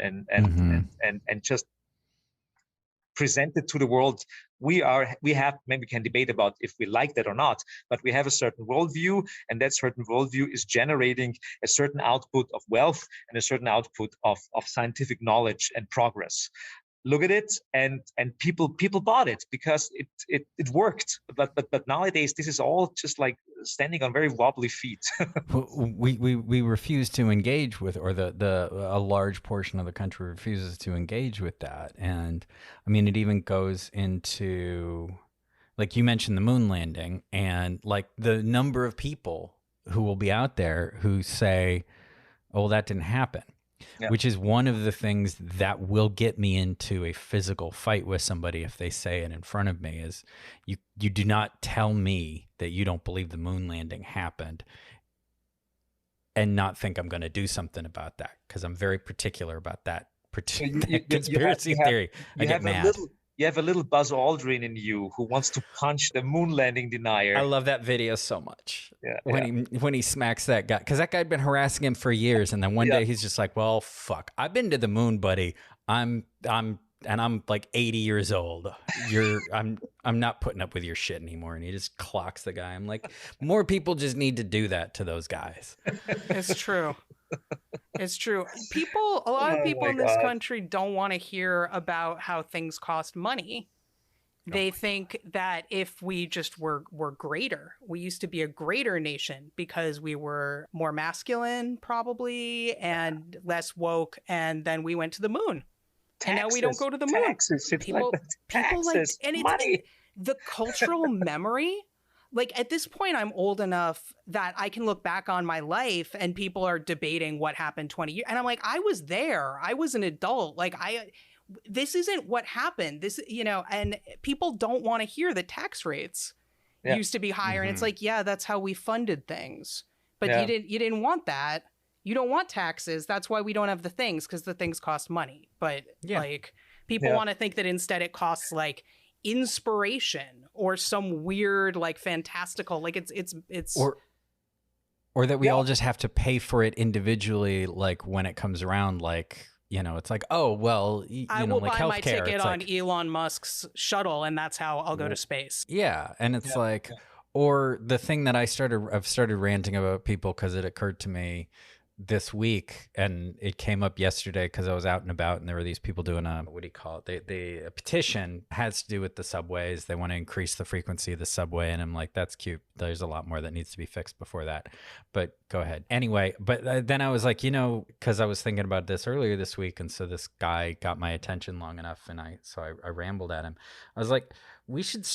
Speaker 9: just presented to the world. We have, maybe we can debate about if we like that or not, but we have a certain worldview, and that certain worldview is generating a certain output of wealth and a certain output of scientific knowledge and progress. Look at it, and people bought it because it worked. But nowadays this is all just like standing on very wobbly feet.
Speaker 8: we refuse to engage with, or a large portion of the country refuses to engage with that. And I mean, it even goes into like you mentioned the moon landing, and like the number of people who will be out there who say, oh, that didn't happen.
Speaker 9: Yeah.
Speaker 8: Which is one of the things that will get me into a physical fight with somebody if they say it in front of me is you do not tell me that you don't believe the moon landing happened and not think I'm going to do something about that, because I'm very particular about that conspiracy theory. I get mad.
Speaker 9: You have a little Buzz Aldrin in you who wants to punch the moon landing denier.
Speaker 8: I love that video so much.
Speaker 9: Yeah,
Speaker 8: when he smacks that guy, because that guy had been harassing him for years, and then one day he's just like, "Well, fuck, I've been to the moon, buddy. I'm like 80 years old. I'm not putting up with your shit anymore." And he just clocks the guy. I'm like, more people just need to do that to those guys.
Speaker 1: It's true. It's true. A lot of people in this country don't want to hear about how things cost money. They think that if we just were greater, we used to be a greater nation because we were more masculine, probably, and less woke, and then we went to the moon.
Speaker 9: Taxes,
Speaker 1: and now we don't go to the moon.
Speaker 9: Taxes,
Speaker 1: people like, and it's the cultural memory. Like, at this point, I'm old enough that I can look back on my life and people are debating what happened 20 years. And I'm like, I was there. I was an adult. Like, this isn't what happened. This, and people don't want to hear the tax rates used to be higher. Mm-hmm. And it's like, yeah, that's how we funded things. But you didn't want that. You don't want taxes. That's why we don't have the things, because the things cost money. But like, people want to think that instead it costs like inspiration or some weird like fantastical, like it's
Speaker 8: or that we all just have to pay for it individually, like when it comes around, like it's like, oh well,
Speaker 1: I will
Speaker 8: like
Speaker 1: buy my
Speaker 8: healthcare.
Speaker 1: ticket on Elon Musk's shuttle and that's how I'll go to space.
Speaker 8: And it's or the thing that I've started ranting about people, because it occurred to me this week, and it came up yesterday because I was out and about, and there were these people doing a a petition. Has to do with the subways. They want to increase the frequency of the subway, and I'm like, that's cute. There's a lot more that needs to be fixed before that, but go ahead anyway. But then I was like, because I was thinking about this earlier this week, and so this guy got my attention long enough, and I rambled at him. I was like, we should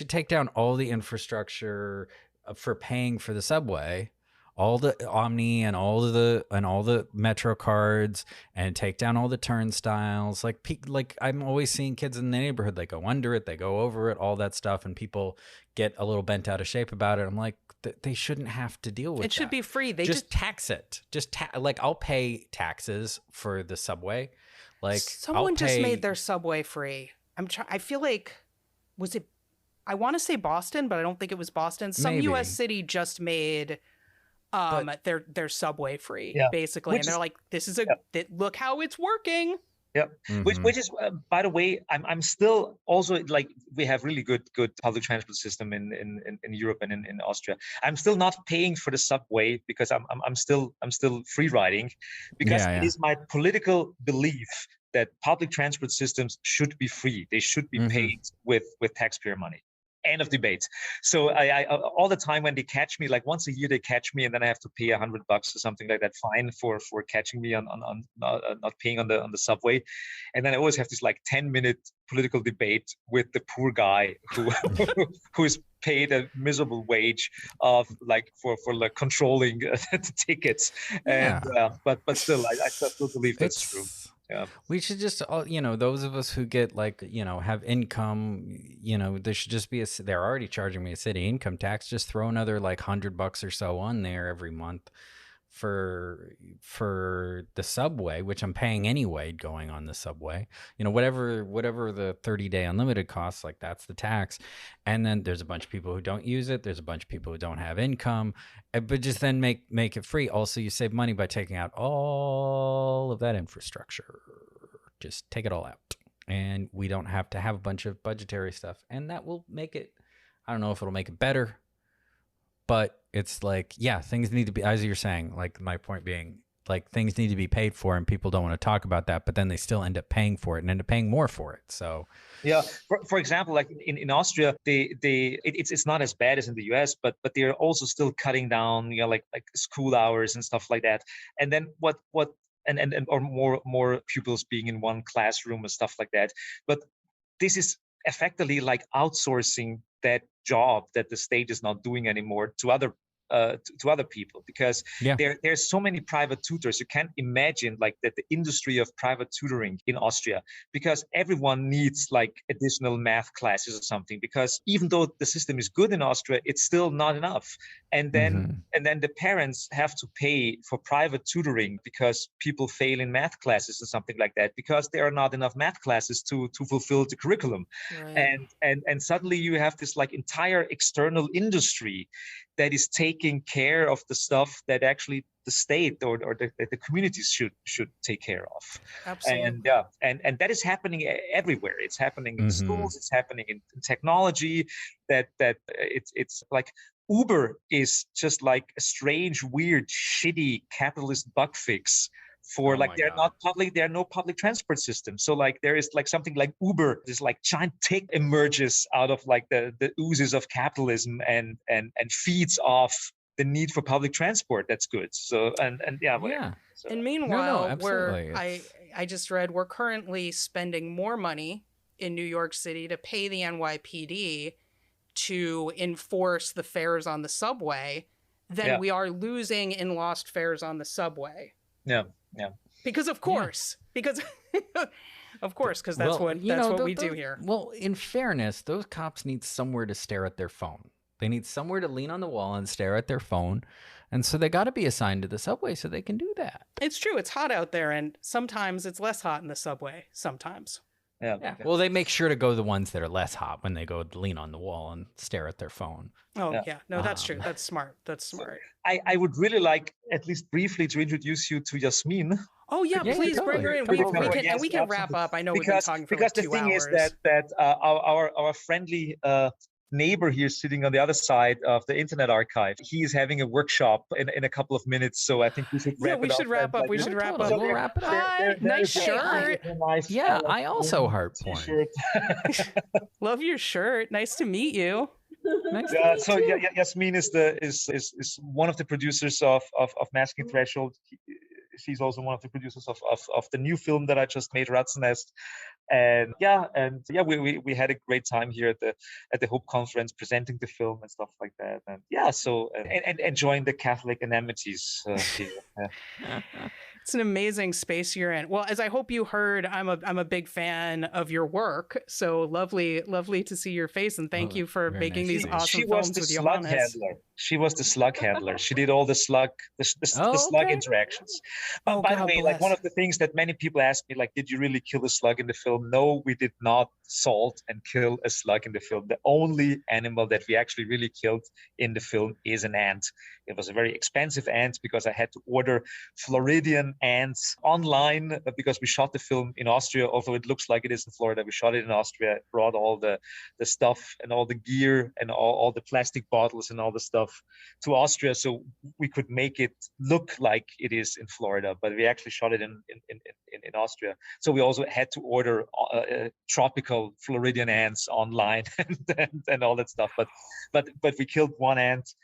Speaker 8: take down all the infrastructure for paying for the subway, all the Omni and all the Metro cards, and take down all the turnstiles. Like I'm always seeing kids in the neighborhood, they go under it, they go over it, all that stuff, and people get a little bent out of shape about it. I'm like, they shouldn't have to deal with it.
Speaker 1: It should be free. They
Speaker 8: just tax it. Like, I'll pay taxes for the subway. Like,
Speaker 1: someone just made their subway free. I feel like, I want to say Boston, but I don't think it was Boston. Some U.S. city just made their subway free, basically, and they're like, this is look how it's working.
Speaker 9: Yep. Mm-hmm. Which is, by the way, I'm still also, like, we have really good public transport system in Europe and in Austria. I'm still not paying for the subway because I'm still free riding, because it is my political belief that public transport systems should be free. They should be paid with taxpayer money. End of debate. So I all the time when they catch me, like once a year they catch me, and then I have to pay $100 or something like that fine for catching me on not paying on the subway, and then I always have this like 10-minute political debate with the poor guy who is paid a miserable wage of like for like controlling the tickets, and but still I still believe that's true. Yeah.
Speaker 8: We should just, those of us who get like, have income, there should just be they're already charging me a city income tax. Just throw another like $100 or so on there every month for the subway, which I'm paying anyway, going on the subway, whatever the 30-day unlimited costs, like that's the tax. And then there's a bunch of people who don't use it. There's a bunch of people who don't have income, but just then make it free. Also, you save money by taking out all of that infrastructure. Just take it all out, and we don't have to have a bunch of budgetary stuff, and that will make it, I don't know if it'll make it better, but it's like, things need to be, as you're saying, like my point being, like things need to be paid for, and people don't want to talk about that, but then they still end up paying for it and end up paying more for it. So
Speaker 9: for example, like in Austria, it's not as bad as in the US, but they're also still cutting down, like school hours and stuff like that. And then or more pupils being in one classroom and stuff like that. But this is effectively like outsourcing that job that the state is not doing anymore to other people, because there's so many private tutors. You can't imagine like that the industry of private tutoring in Austria, because everyone needs like additional math classes or something, because even though the system is good in Austria, it's still not enough. And then the parents have to pay for private tutoring because people fail in math classes or something like that, because there are not enough math classes to fulfill the curriculum.
Speaker 1: Right.
Speaker 9: And suddenly you have this like entire external industry that is taking care of the stuff that actually the state or the communities should take care of.
Speaker 1: Absolutely.
Speaker 9: And that is happening everywhere. It's happening in schools. It's happening in technology. That it's like Uber is just like a strange, weird, shitty capitalist bug fix for there are no public transport systems. So like there is like something like Uber, this like giant tick emerges out of like the oozes of capitalism and feeds off the need for public transport. That's good. So and whatever. So,
Speaker 1: and meanwhile,
Speaker 8: absolutely.
Speaker 1: I just read we're currently spending more money in New York City to pay the NYPD to enforce the fares on the subway than we are losing in lost fares on the subway.
Speaker 9: Yeah.
Speaker 1: Because of course, because that's what we do here.
Speaker 8: Well, in fairness, those cops need somewhere to stare at their phone. They need somewhere to lean on the wall and stare at their phone. And so they got to be assigned to the subway so they can do that.
Speaker 1: It's true. It's hot out there, and sometimes it's less hot in the subway. Sometimes.
Speaker 9: Yeah.
Speaker 8: Well, they make sure to go the ones that are less hot when they go lean on the wall and stare at their phone.
Speaker 1: Oh, yeah. No, that's true. That's smart. That's smart.
Speaker 9: I would really like, at least briefly, to introduce you to Yasmin.
Speaker 1: Oh, yeah, please bring her in. We can wrap up. I know we've been talking for like 2 hours.
Speaker 9: Because the thing is that our friendly neighbor here sitting on the other side of the Internet Archive, he is having a workshop in a couple of minutes. So I think we should wrap it up.
Speaker 1: We should wrap up.
Speaker 8: We'll wrap it up.
Speaker 1: Hi, nice shirt.
Speaker 8: Yeah, I also heart porn.
Speaker 1: Love your shirt. Nice to meet you.
Speaker 9: Yasmin is one of the producers of Masking Threshold. She's also one of the producers of the new film that I just made, Ratzennest. And we had a great time here at the Hope Conference presenting the film and stuff like that. And and enjoying the Catholic amenities here.
Speaker 1: It's an amazing space you're in. Well, as I hope you heard, I'm a big fan of your work. So lovely to see your face, and thank you for making these awesome films with Johannes.
Speaker 9: She was the slug handler. She did all the slug interactions. By the way, like one of the things that many people ask me, like, did you really kill a slug in the film? No, we did not salt and kill a slug in the film. The only animal that we actually really killed in the film is an ant. It was a very expensive ant because I had to order Floridian ants online because we shot the film in Austria. Although it looks like it is in Florida, we shot it in Austria, brought all the stuff and all the gear and all the plastic bottles and all the stuff to Austria so we could make it look like it is in Florida, but we actually shot it in Austria. So we also had to order tropical Floridian ants online and all that stuff. But we killed one ant,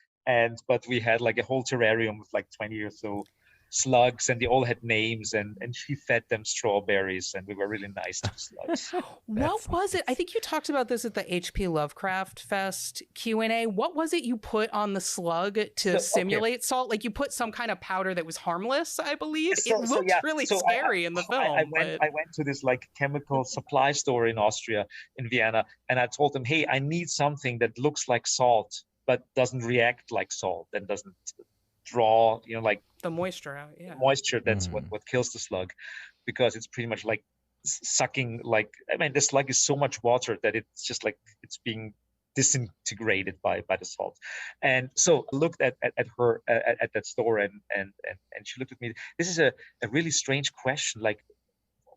Speaker 9: but we had like a whole terrarium with like 20 or so slugs, and they all had names, and she fed them strawberries, and we were really nice to slugs.
Speaker 1: What was it? I think you talked about this at the HP Lovecraft Fest Q&A. What was it you put on the slug to simulate salt? Like you put some kind of powder that was harmless, I believe. It looked really scary in the film.
Speaker 9: I went to this like chemical supply store in Austria, in Vienna, and I told them, hey, I need something that looks like salt but doesn't react like salt and doesn't draw, like
Speaker 1: the moisture out.
Speaker 9: Moisture, that's what kills the slug, because it's pretty much like sucking, the slug is so much water that it's just like it's being disintegrated by the salt. And so I looked at her at that store, and she looked at me. This is a really strange question. Like,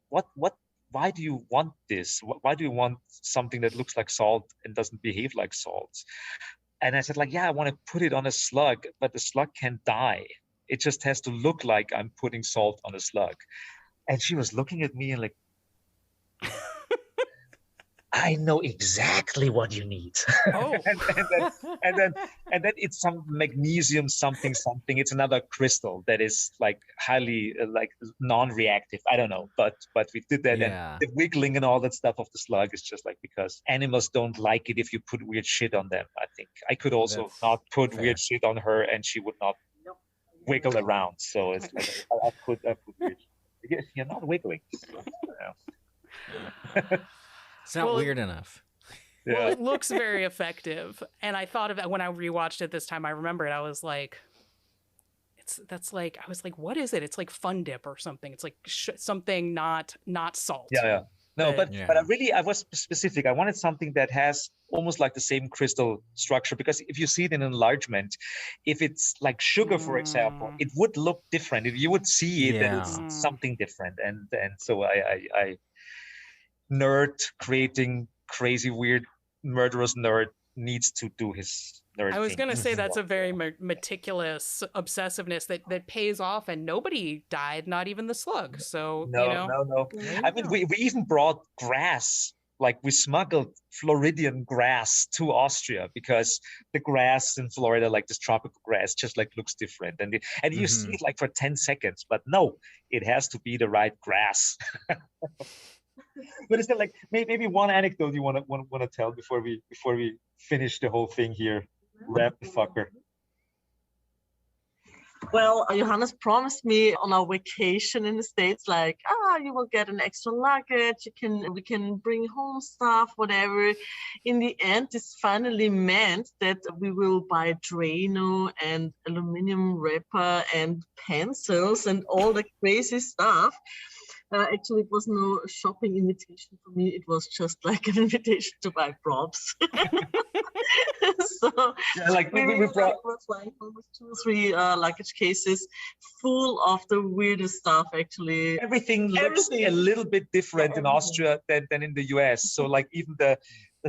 Speaker 9: why do you want this? Why do you want something that looks like salt and doesn't behave like salt? And I said, I want to put it on a slug, but the slug can die. It just has to look like I'm putting salt on a slug. And she was looking at me and like, I know exactly what you need.
Speaker 1: Oh.
Speaker 9: and then it's some magnesium something. It's another crystal that is like highly like non-reactive. I don't know, but we did that, and the wiggling and all that stuff of the slug is just like because animals don't like it if you put weird shit on them. I think I could also not put weird shit on her, and she would not wiggle around. So it's like I put weird. You're not wiggling.
Speaker 8: It's not weird enough.
Speaker 1: Well, it looks very effective. And I thought of it when I rewatched it this time. I remember it. I was like, I was like, what is it? It's like Fun Dip or something. It's like something not salt.
Speaker 9: Yeah. No, but I was specific. I wanted something that has almost like the same crystal structure, because if you see it in enlargement, if it's like sugar, for example, it would look different. If you would see it, that it's something different. And so I nerd creating crazy, weird, murderous nerd needs to do his nerd
Speaker 1: I was
Speaker 9: thing.
Speaker 1: going to say that's a very meticulous obsessiveness that pays off, and nobody died, not even the slug. So,
Speaker 9: No. I mean, we even brought grass. Like we smuggled Floridian grass to Austria because the grass in Florida, like this tropical grass, just like looks different. And you see it like for 10 seconds, but no, it has to be the right grass. But is there like maybe one anecdote you want to tell before we finish the whole thing here? Wrap the fucker.
Speaker 10: Well, Johannes promised me on our vacation in the States, like, you will get an extra luggage, we can bring home stuff, whatever. In the end, this finally meant that we will buy Drano and aluminum wrapper and pencils and all the crazy stuff. Actually, it was no shopping invitation for me. It was just like an invitation to buy props. So
Speaker 9: like we brought
Speaker 10: flying home with 2 or 3 luggage cases full of the weirdest stuff. Actually,
Speaker 9: everything looks a little bit different in Austria than in the US. So like even the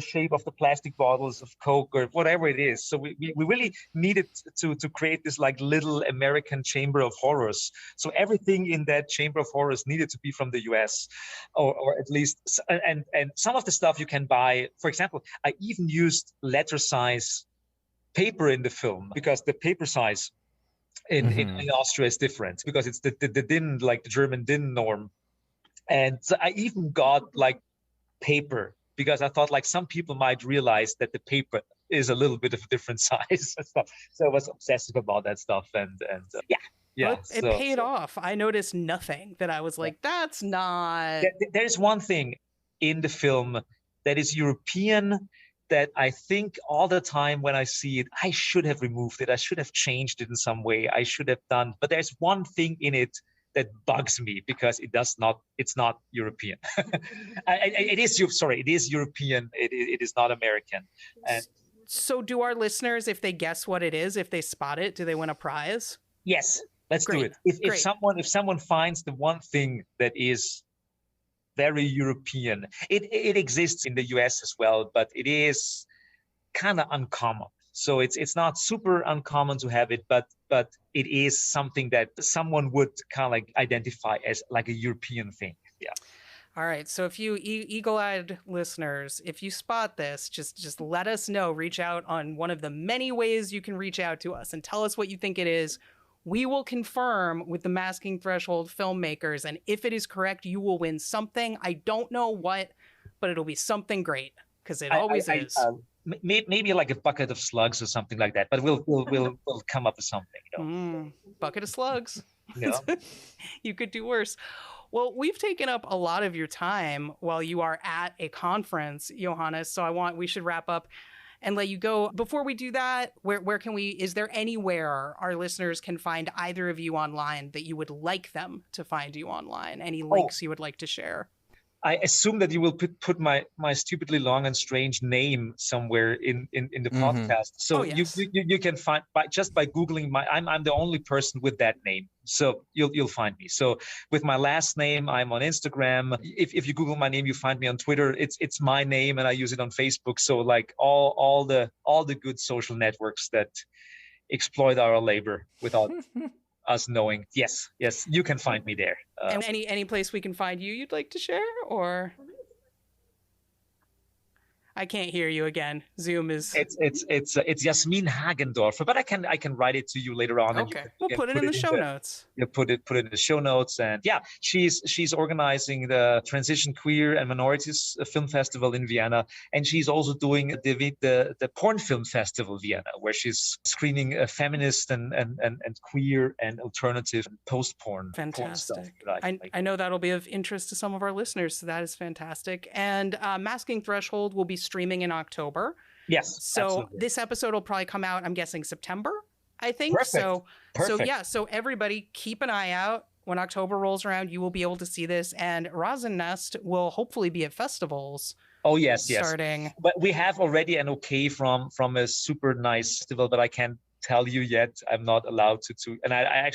Speaker 9: shape of the plastic bottles of Coke or whatever it is. So we really needed to create this like little American chamber of horrors. So everything in that chamber of horrors needed to be from the US, or at least, and some of the stuff you can buy. For example, I even used letter size paper in the film because the paper size in Austria is different because it's the DIN, like the German DIN norm. And so I even got like paper, because I thought like some people might realize that the paper is a little bit of a different size and stuff. So I was obsessive about that stuff, and yeah.
Speaker 1: Well, it paid off. I noticed nothing that I was like, that's not.
Speaker 9: There's one thing in the film that is European that I think all the time when I see it, I should have removed it. I should have changed it in some way. I should have done. But there's one thing in it that bugs me because it's not European. It is European. It is not American. And
Speaker 1: so do our listeners, if they guess what it is, if they spot it, do they win a prize?
Speaker 9: Yes, let's do it. If someone finds the one thing that is very European, it exists in the US as well, but it is kind of uncommon. So it's not super uncommon to have it, but it is something that someone would kind of like identify as like a European thing. Yeah.
Speaker 1: All right. So if you eagle-eyed listeners, if you spot this, just let us know. Reach out on one of the many ways you can reach out to us and tell us what you think it is. We will confirm with the Masking Threshold filmmakers, and if it is correct, you will win something. I don't know what, but it'll be something great, because it always is.
Speaker 9: Maybe like a bucket of slugs or something like that, but we'll come up with something.
Speaker 1: Bucket of slugs.
Speaker 9: Yeah.
Speaker 1: You could do worse. Well, we've taken up a lot of your time while you are at a conference, Johannes. So we should wrap up and let you go. Before we do that, where can we? Is there anywhere our listeners can find either of you online that you would like them to find you online? Any links you would like to share?
Speaker 9: I assume that you will put my stupidly long and strange name somewhere in the podcast. So
Speaker 1: yes.
Speaker 9: you can find by Googling I'm the only person with that name. So you'll find me. So with my last name, I'm on Instagram. If you Google my name, you find me on Twitter. It's my name, and I use it on Facebook. So like all the good social networks that exploit our labor without us knowing. Yes, you can find me there.
Speaker 1: And any place we can find you'd like to share, or? I can't hear you again. Zoom is.
Speaker 9: It's Jasmin Hagendorfer, but I can write it to you later on.
Speaker 1: Okay, we'll put it in the show notes.
Speaker 9: You put it in the show notes, and yeah, she's organizing the Transition Queer and Minorities Film Festival in Vienna, and she's also doing the Porn Film Festival Vienna, where she's screening feminist and queer and alternative and post-porn.
Speaker 1: Fantastic.
Speaker 9: Porn stuff.
Speaker 1: I know that'll be of interest to some of our listeners, so that is fantastic. And Masking Threshold will be streaming in October.
Speaker 9: Yes.
Speaker 1: So
Speaker 9: absolutely.
Speaker 1: this episode will probably come out, I'm guessing, September, I think.
Speaker 9: Perfect.
Speaker 1: So everybody keep an eye out. When October rolls around, you will be able to see this. And Rasennest will hopefully be at festivals.
Speaker 9: Oh, yes.
Speaker 1: Starting.
Speaker 9: But we have already an okay from a super nice festival, but I can't tell you yet. I'm not allowed to. And I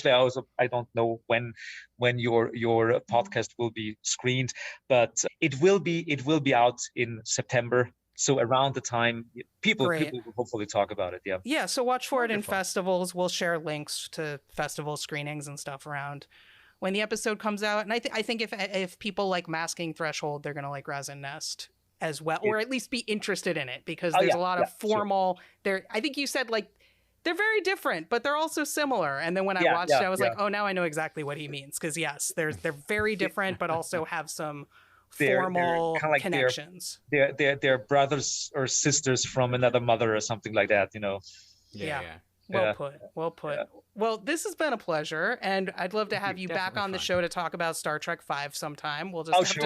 Speaker 9: don't know when your podcast will be screened, but it will be out in September. So around the time people will hopefully talk about it. Yeah.
Speaker 1: Yeah. So watch for it in festivals. We'll share links to festival screenings and stuff around when the episode comes out. And I think if people like Masking Threshold, they're going to like Rasennest as well, or at least be interested in it, because there's a lot of formal there. I think you said like, they're very different, but they're also similar. And then when I watched it, I was like, oh, now I know exactly what he means. Because yes, they're very different, but also have some formal connections.
Speaker 9: They're brothers or sisters from another mother or something like that, you know.
Speaker 1: Yeah. Well put. Yeah. Well, this has been a pleasure, and I'd love to have you back on the show to talk about Star Trek V sometime. We'll just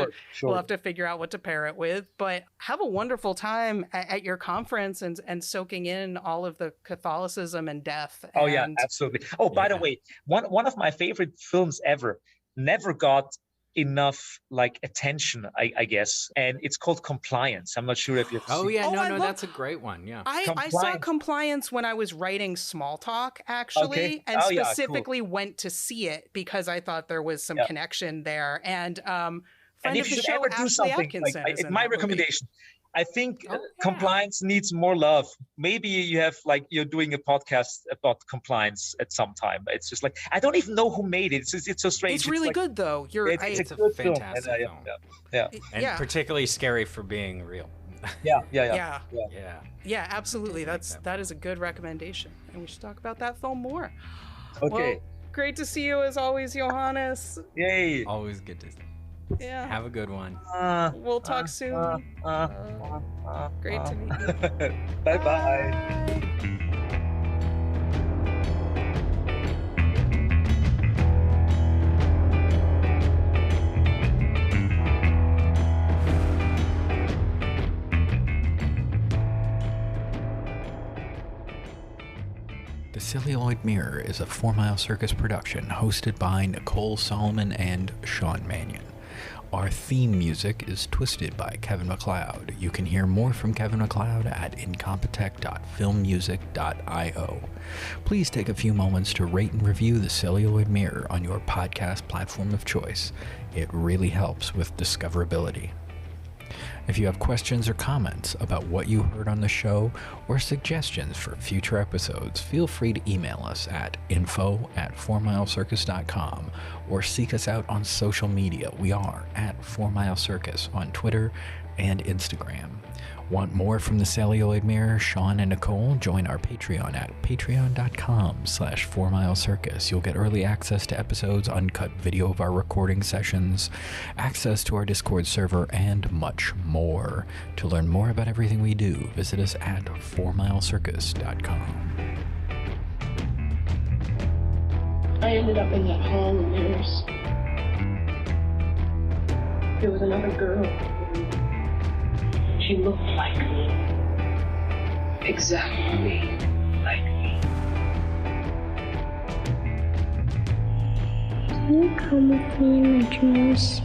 Speaker 1: we'll have to figure out what to pair it with. But have a wonderful time at your conference and soaking in all of the Catholicism and death.
Speaker 9: Oh yeah, absolutely. Oh, by the way, one of my favorite films ever never got enough attention, I guess, and it's called Compliance. I'm not sure if you've seen
Speaker 8: it. That's a great one. Yeah,
Speaker 1: I saw Compliance when I was writing Small Talk, actually, and specifically went to see it because I thought there was some connection there. And friend of the show, Ashley Atkinson,
Speaker 9: my recommendation. I think compliance needs more love. Maybe you have you're doing a podcast about compliance at some time. It's just I don't even know who made it. It's so strange.
Speaker 1: It's really good though.
Speaker 8: It's a
Speaker 9: good
Speaker 8: fantastic
Speaker 9: film.
Speaker 8: And particularly scary for being real.
Speaker 1: Yeah, absolutely. That is a good recommendation, and we should talk about that film more.
Speaker 9: Okay.
Speaker 1: Well, great to see you as always, Johannes.
Speaker 9: Yay.
Speaker 8: Always good to see.
Speaker 1: Yeah.
Speaker 8: Have a good one.
Speaker 1: We'll talk soon. Great to meet you.
Speaker 9: Bye-bye.
Speaker 11: The Celluloid Mirror is a 4 Mile Circus production hosted by Nicole Solomon and Sean Mannion. Our theme music is Twisted by Kevin MacLeod. You can hear more from Kevin MacLeod at incompetech.filmmusic.io. Please take a few moments to rate and review The Celluloid Mirror on your podcast platform of choice. It really helps with discoverability. If you have questions or comments about what you heard on the show or suggestions for future episodes, feel free to email us at info@4milecircus.com or seek us out on social media. We are at 4 Mile Circus on Twitter and Instagram. Want more from the Celluloid Mirror? Sean and Nicole join our Patreon at patreon.com/4milecircus. You'll get early access to episodes, uncut video of our recording sessions, access to our Discord server, and much more. To learn more about everything we do, visit us at 4milecircus.com.
Speaker 12: I ended up in that hall of mirrors. There was another girl. She looked like me. Exactly like me.
Speaker 13: Can you come with me in my dreams?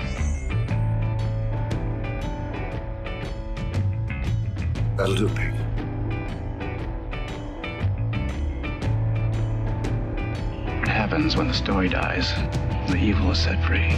Speaker 5: That'll do, Pig.
Speaker 6: What happens when the story dies? The evil is set free.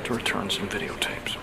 Speaker 14: to return some videotapes.